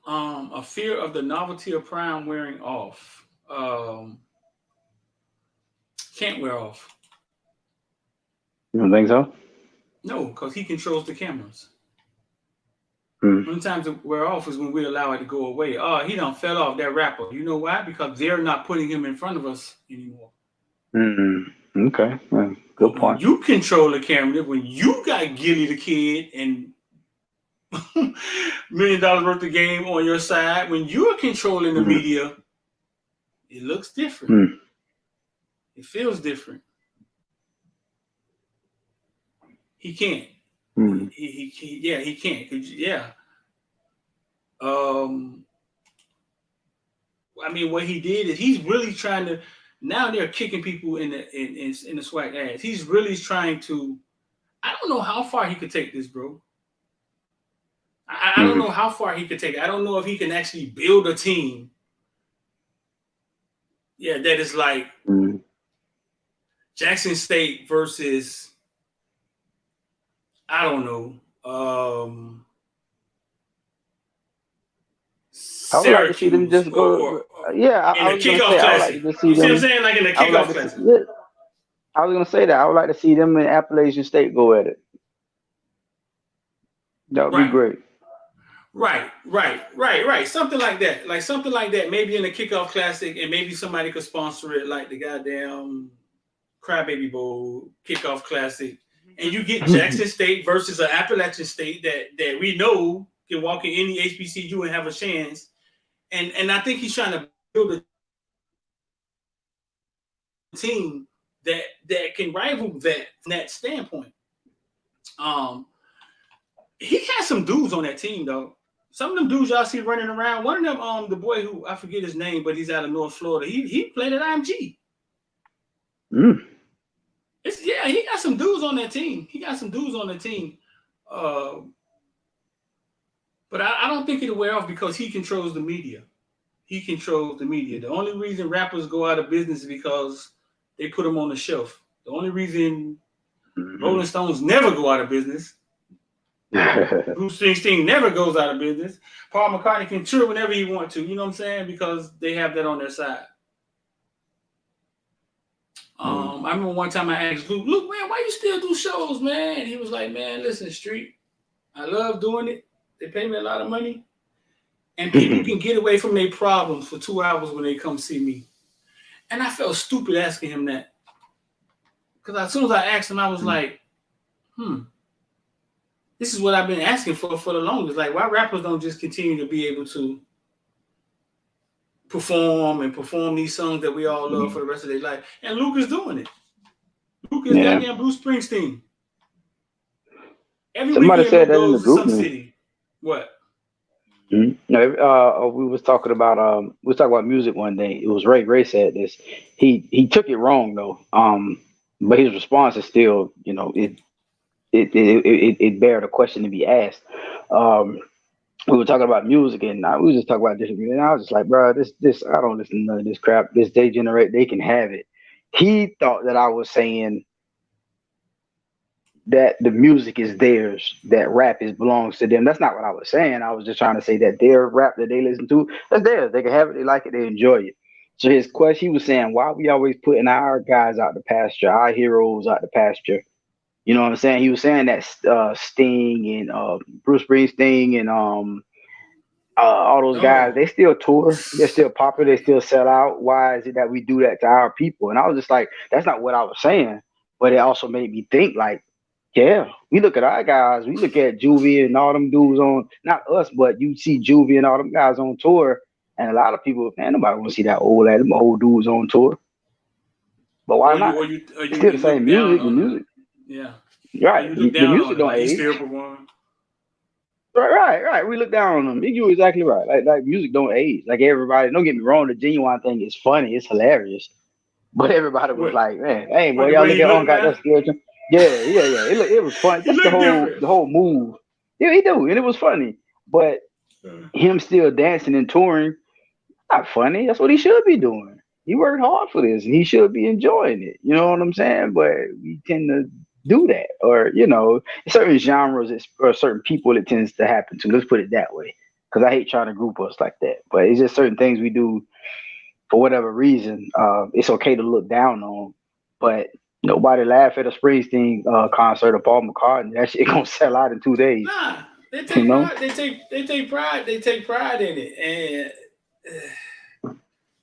A fear of the novelty of Prime wearing off. Can't wear off. You don't think so? No, because he controls the cameras. Sometimes it wear off is when we allow it to go away. Oh, he done fell off, that rapper. You know why? Because they're not putting him in front of us anymore. Okay. Good point. When you control the camera, when you got Gilly the Kid and $1 million worth of game on your side, when you're controlling the media, it looks different. It feels different. He can't. He can't. I mean, what he did is he's really trying to. Now they're kicking people in the swag ass. He's really trying to. I don't know how far he could take this, bro. I don't know how far he could take it. I don't know if he can actually build a team. Yeah, that is like Jackson State versus. I don't know. I would like to see them just go. I was going to say, I would like to see them. You see what I'm saying? Like in the kickoff class. I was going to say that. I would like to see them in Appalachian State go at it. That would be great. Right. Something like that. Like something like that. Maybe in the kickoff classic, and maybe somebody could sponsor it, like the goddamn Crybaby Bowl kickoff classic. And you get Jackson State versus an Appalachian State that we know can walk in any HBCU and have a chance. And I think he's trying to build a team that can rival that from that standpoint. He has some dudes on that team though. Some of them dudes y'all see running around. One of them, the boy who I forget his name, but he's out of North Florida. He played at IMG. He got some dudes on that team. But I don't think it'll wear off because he controls the media. The only reason rappers go out of business is because they put them on the shelf. The only reason Rolling Stones never go out of business. Bruce Springsteen never goes out of business. Paul McCartney can tour whenever he wants to. You know what I'm saying? Because they have that on their side. I remember one time I asked Luke, man, why you still do shows, man? And he was like, man, listen, Street, I love doing it. They pay me a lot of money. And people can get away from their problems for 2 hours when they come see me. And I felt stupid asking him that. Because as soon as I asked him, I was like, this is what I've been asking for the longest. Like, why rappers don't just continue to be able to perform these songs that we all love for the rest of their life? And Luke is doing it. Luke is goddamn Bruce Springsteen. Every Somebody said that in the goes to group. some city. What? No, we was talking about music one day. It was Ray. Ray said this. He took it wrong though. But his response is still, you know, it bear the question to be asked. We were talking about music, and we was just talking about this, and I was just like, bro, this I don't listen to none of this crap. This they generate, they can have it. He thought that I was saying that the music is theirs, that rap belongs to them. That's not what I was saying. I was just trying to say that their rap that they listen to, that's theirs. They can have it, they like it, they enjoy it. So his question, he was saying, why we always putting our guys out the pasture, our heroes out the pasture? You know what I'm saying? He was saying that Sting and Bruce Springsteen and all those guys, they still tour, they're still popular, they still sell out. Why is it that we do that to our people? And I was just like, that's not what I was saying. But it also made me think, like, yeah, we look at our guys, we look at Juvie and all them dudes on, not us, but you see Juvie and all them guys on tour, and a lot of people, man, nobody want to see that them old dudes on tour. But why not? It's still the same music. The music. Yeah. Right. The music don't age. Right. We look down on them. You're exactly right. Like music don't age. Like everybody, don't get me wrong, the Genuine thing is funny, it's hilarious. But everybody was like, man, hey, boy, y'all look at on got that skeleton. Yeah. It was fun. Just the whole move. Yeah, he do, and it was funny. But him still dancing and touring, not funny. That's what he should be doing. He worked hard for this, and he should be enjoying it. You know what I'm saying? But we tend to do that, or certain genres or certain people it tends to happen to. Let's put it that way, because I hate trying to group us like that. But it's just certain things we do for whatever reason. It's okay to look down on, but nobody laugh at a Springsteen concert or Paul McCartney. That shit gonna sell out in 2 days. Nah, they take pride. They take pride. They take pride in it, and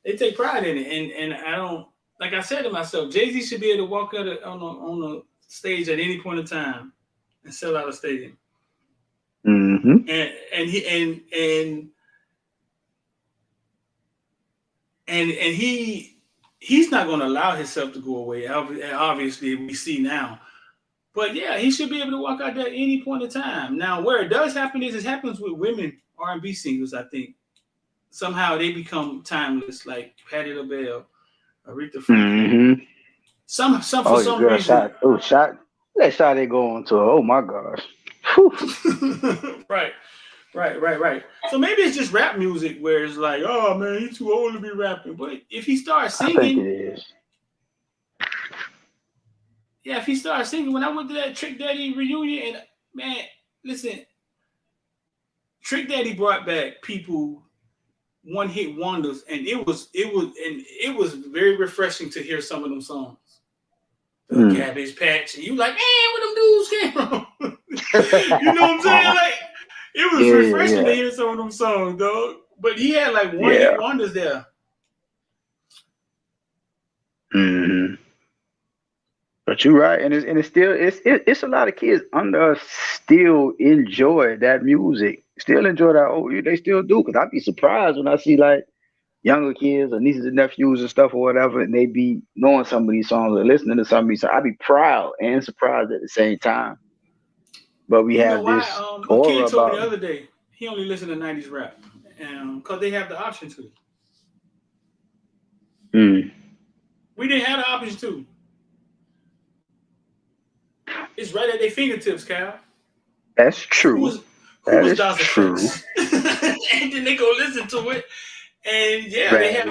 they take pride in it. And I don't, like I said to myself, Jay-Z should be able to walk out on the stage at any point in time and sell out a stadium. Mm-hmm. And he's not going to allow himself to go away. Obviously, we see now. But yeah, he should be able to walk out there at any point in time. Now, where it does happen is it happens with women R&B singers. I think somehow they become timeless, like Patti LaBelle, Aretha Franklin. Mm-hmm. For some reason. That shot they go on tour. Oh my gosh. Right. So maybe it's just rap music where it's like, oh man, he's too old to be rapping. But if he starts singing, I think it is. Yeah, if he starts singing, when I went to that Trick Daddy reunion, and man, listen, Trick Daddy brought back people one-hit wonders, and it was very refreshing to hear some of them songs. The Cabbage Patch, and you like, man, where them dudes came from? You know what I'm saying? Like, It was refreshing to hear some of them songs, dog. But he had like one hit wonders there. Mm-hmm. But you're right, and it's a lot of kids under us still enjoy that music, still enjoy that. Oh, they still do. Because I'd be surprised when I see like younger kids or nieces and nephews and stuff or whatever, and they be knowing some of these songs or listening to some of these songs. I'd be proud and surprised at the same time. But we have this a aura kid told me the about. other day he only listened to 90s rap, and because they have the option to. We didn't have the option to. It's right at their fingertips, Cal. That's true. Who was DOS true. And then they go listen to it, and they have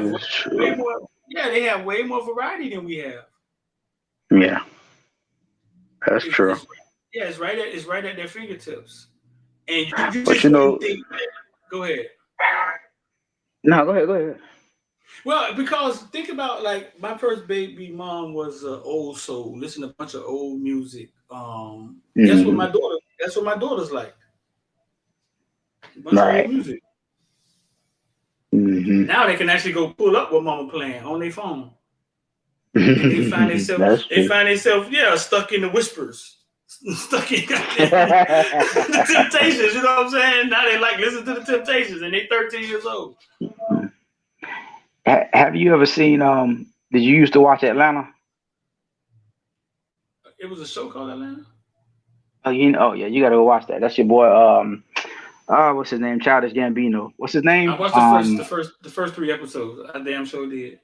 way more. Yeah, they have way more variety than we have. Yeah, that's true. It's right at their fingertips. And you but just you know, think, go ahead. No, go ahead. Well, because think about like my first baby mom was old soul, listen to a bunch of old music. That's what my daughter's like. A bunch of old music. Now they can actually go pull up what mama playing on their phone. And they find themselves stuck in the whispers. Stuck in the Temptations, you know what I'm saying? Now they like listen to the Temptations and they 13 years old. Have you ever seen did you used to watch Atlanta? It was a show called Atlanta? You gotta go watch that. That's your boy what's his name? Childish Gambino. What's his name? I watched the first 3 episodes. I damn sure did.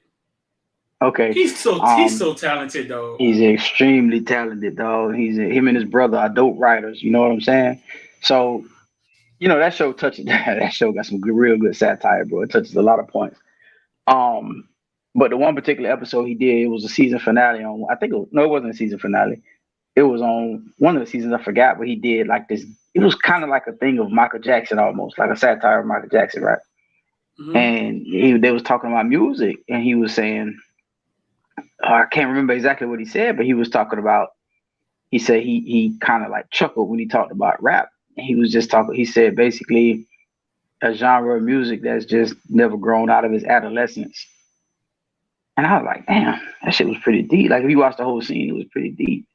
Okay. He's so talented, dog. He's extremely talented, dog. Him and his brother are dope writers. You know what I'm saying? So, you know that show touches that show got some real good satire, bro. It touches a lot of points. But the one particular episode he did, it was a season finale on. It wasn't a season finale. It was on one of the seasons. I forgot, but he did like this. It was kind of like a thing of Michael Jackson, almost like a satire of Michael Jackson, right? Mm-hmm. And they was talking about music, and he was saying, I can't remember exactly what he said, but he was talking about. He said he kind of like chuckled when he talked about rap. And he was just talking. He said basically a genre of music that's just never grown out of his adolescence. And I was like, damn, that shit was pretty deep. Like if you watch the whole scene, it was pretty deep.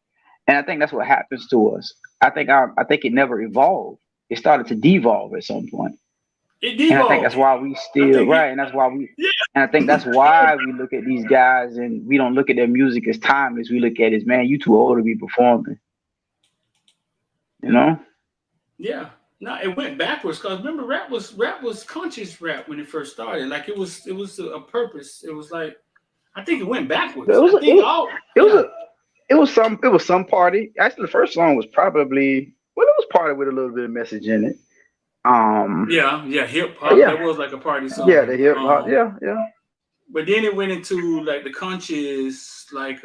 And I think that's what happens to us. I think it never evolved. It started to devolve at some point. It devolved. And I think that's why we still and that's why we and I think that's why we look at these guys and we don't look at their music as timeless. We look at it as, man, you too old to be performing. You know? Yeah. No, it went backwards because remember rap was conscious rap when it first started. Like it was a purpose. It was like I think it went backwards. It was some party. Actually, the first song was probably it was party with a little bit of message in it. Hip hop. That was like a party song. Yeah, the hip hop. Yeah. But then it went into like the conscious, like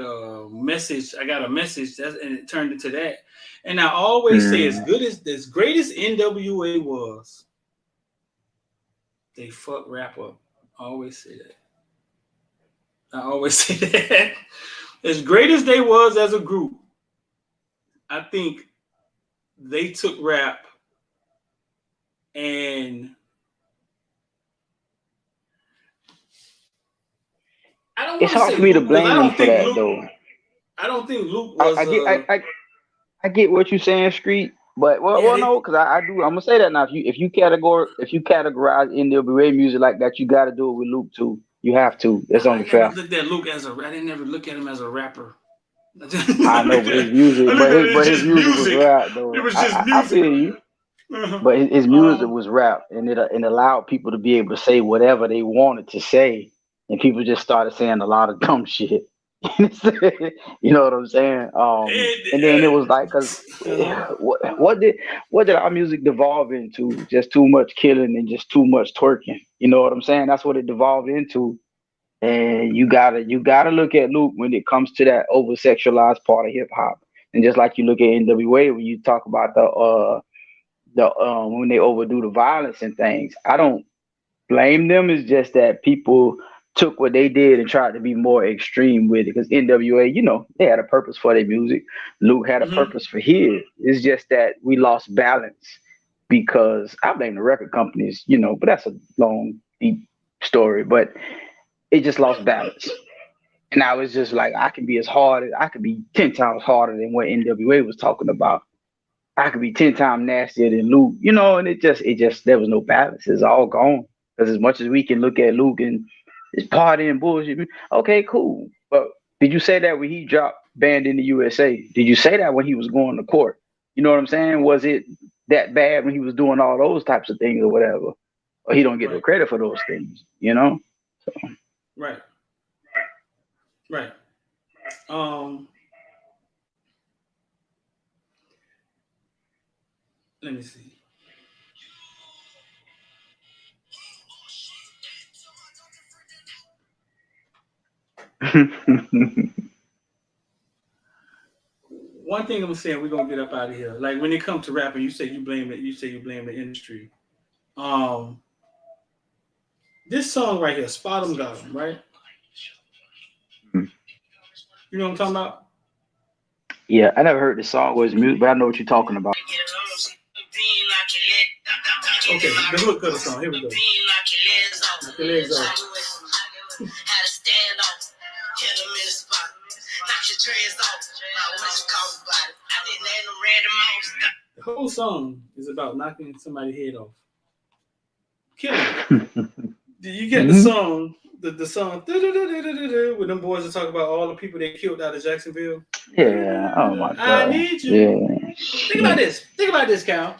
message. I got a message, and it turned into that. And I always say, as great as NWA was, they fuck rap up. I always say that. As great as they was as a group, I think they took rap and I don't. It's hard for me to blame them for that, though. I don't think Luke was. I get what you're saying, Street, but no, because I do. I'm gonna say that now. If you categorize NWA music like that, you got to do it with Luke too. You have to. That's only fair. I didn't never look at him as a rapper. I know, but his music, his music was rap, though. It was just music. I feel you. But his music was rap, and it allowed people to be able to say whatever they wanted to say, and people just started saying a lot of dumb shit. You know what I'm saying? And then it was like, cause what did our music devolve into? Just too much killing and just too much twerking. You know what I'm saying? That's what it devolved into. And you gotta look at Luke when it comes to that over sexualized part of hip hop. And just like you look at NWA when you talk about the when they overdo the violence and things, I don't blame them. It's just that people took what they did and tried to be more extreme with it. Because NWA, you know, they had a purpose for their music. Luke had a purpose for his. It's just that we lost balance because I blame the record companies, but that's a long, deep story. But it just lost balance. And now it's just like I could be 10 times harder than what NWA was talking about. I could be 10 times nastier than Luke, and it just there was no balance. It's all gone. Because as much as we can look at Luke and his party and bullshit, okay, cool. But did you say that when he dropped Banned in the USA? Did you say that when he was going to court? You know what I'm saying? Was it that bad when he was doing all those types of things or whatever? Or he don't get no credit for those things, So. Right. Let me see. One thing I'm saying, we're gonna get up out of here. Like when it comes to rapping, you say you blame it. You say you blame the industry. This song right here, Spot 'em Got 'em, right? You know what I'm talking about? Yeah, I never heard the song or his music, but I know what you're talking about. Okay, the hook of the song. Here we go. Knock your legs off. The whole song is about knocking somebody's head off. Killing. You get the song, the song when them boys are talking about all the people they killed out of Jacksonville. Yeah. Oh my God. I need you. Yeah. Think about this. Think about this, Cal.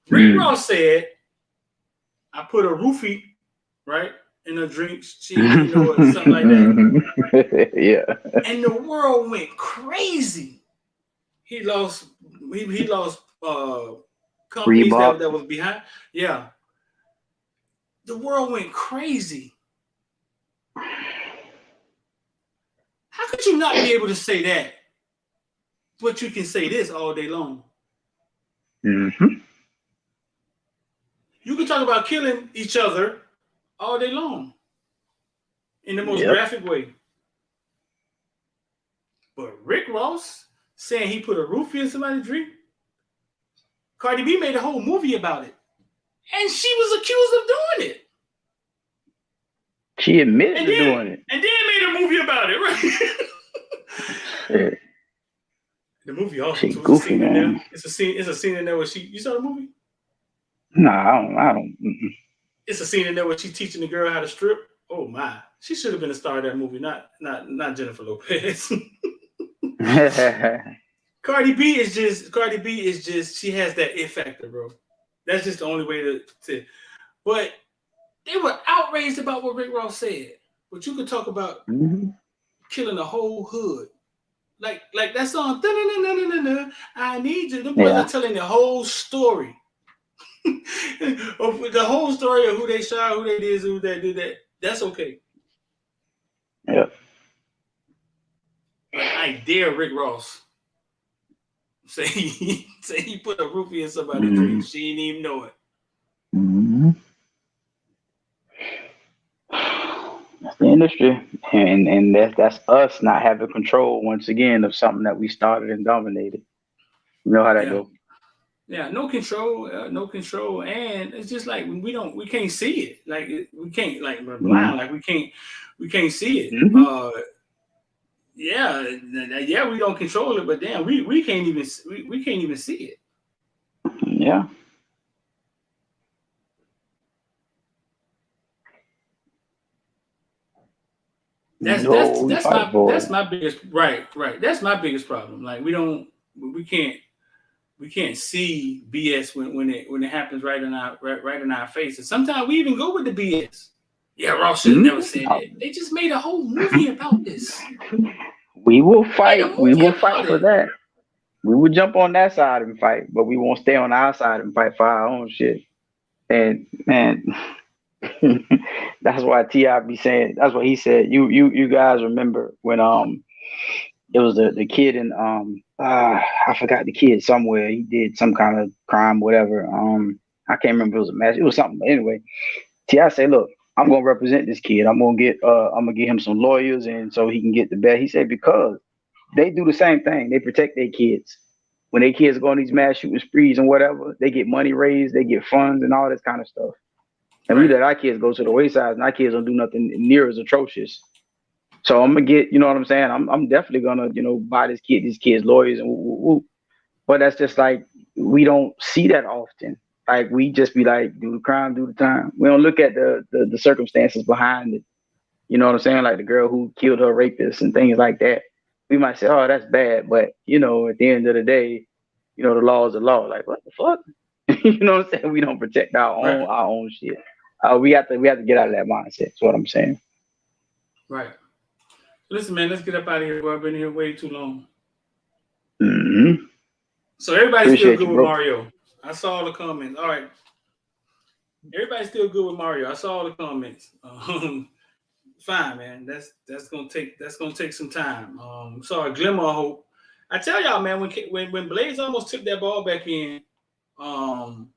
Rick Ross said, "I put a roofie, right, in her drinks. She didn't know it, something like that." Yeah. And the world went crazy. He lost companies that was behind. Yeah. The world went crazy. How could you not be able to say that? But you can say this all day long. Mm-hmm. You can talk about killing each other all day long in the most graphic way. But Rick Ross saying he put a roofie in somebody's drink, Cardi B made a whole movie about it. And she was accused of doing it. She admitted to doing it. And then made a movie about it, right? Yeah. The movie also She goofy, man. It's a scene in there where you saw the movie? Nah, I don't. It's a scene in there where she's teaching the girl how to strip. Oh my. She should have been a star of that movie, not Jennifer Lopez. Cardi B is just she has that it factor, bro. That's just the only way to but they were outraged about what Rick Ross said. But you could talk about killing the whole hood. Like that song, I need you. The boys are telling the whole story. The whole story of who they shot, who they did, who they did that. That's okay. Yeah. But I dare Rick Ross say he put a roofie in somebody's drink. She didn't even know it. Mm-hmm. That's the industry, and that's us not having control once again of something that we started and dominated. You know how that goes. Yeah, no control, and it's just like we can't see it. Like we can't, like we're blind. Like we can't see it. Yeah, we don't control it, but damn, we can't even see it. Yeah. That's my biggest right. That's my biggest problem. Like we can't see BS when it happens right in our faces. Sometimes we even go with the BS. Yeah, Ross should have never said that. They just made a whole movie about this. We will fight. We will fight for that. We will jump on that side and fight, but we won't stay on our side and fight for our own shit. And man, that's why T.I. be saying. That's what he said. You guys remember when it was the kid in I forgot the kid somewhere. He did some kind of crime, whatever. I can't remember if it was a match. It was something. But anyway, T.I. said, "Look, I'm gonna represent this kid. I'm gonna get him some lawyers, and so he can get the bet." He said because they do the same thing. They protect their kids. when they kids go on these mass shooting sprees and whatever, they get money raised, they get funds and all this kind of stuff. And we let our kids go to the wayside, and our kids don't do nothing near as atrocious. So I'm gonna get, you know what I'm saying? I'm definitely gonna, you know, buy these kids lawyers and woo. But that's just like, we don't see that often. Like, we just be like, do the crime, do the time. We don't look at the circumstances behind it. You know what I'm saying? Like the girl who killed her rapist and things like that. We might say, oh, that's bad, but you know, at the end of the day, you know, the law is the law. Like, what the fuck? You know what I'm saying? We don't protect our own shit. We have to get out of that mindset. That's what I'm saying. Right. Listen, man, let's get up out of here, bro. I've been here way too long. Mm-hmm. So everybody's still Appreciate good you, with bro. Mario. I saw all the comments. All right. Everybody's still good with Mario. I saw all the comments. Fine, man. That's gonna take some time. Saw a glimmer of hope. I tell y'all, man, when Blaze almost took that ball back in, and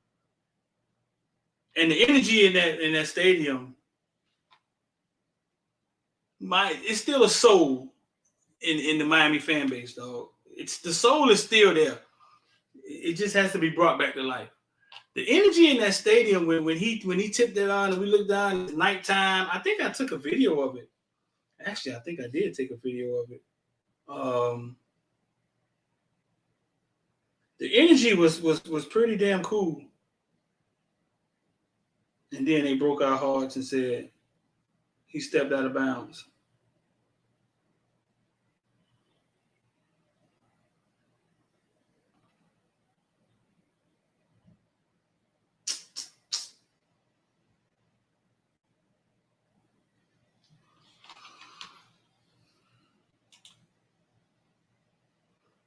the energy in that stadium, it's still a soul in the Miami fan base, dog. The soul is still there. It just has to be brought back to life. The energy in that stadium when he tipped it on and we looked down, it's nighttime. I think I took a video of it. Actually, I think I did take a video of it. The energy was pretty damn cool. And then they broke our hearts and said he stepped out of bounds.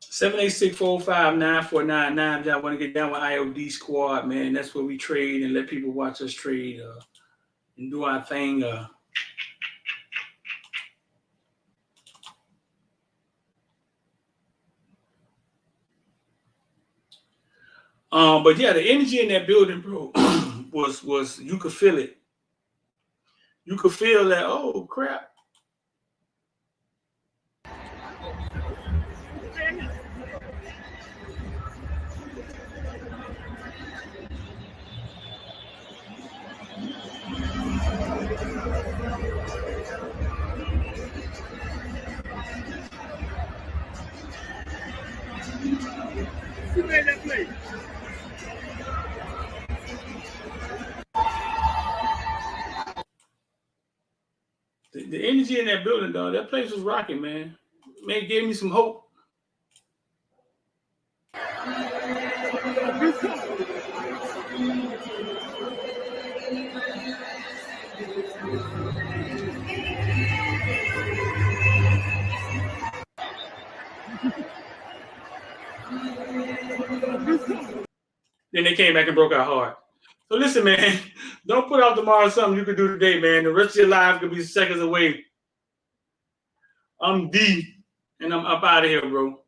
Seven 786-405-9499. Y'all want to get down with IOD Squad, man. That's where we trade and let people watch us trade and do our thing. But yeah, the energy in that building, bro, was you could feel it. You could feel that, oh crap. Who made that play? The energy in that building, dog, that place was rocking, man. Man, it gave me some hope. Then they came back and broke our heart. So listen, man, don't put out tomorrow something you could do today, man. The rest of your life could be seconds away. I'm D, and I'm up out of here, bro.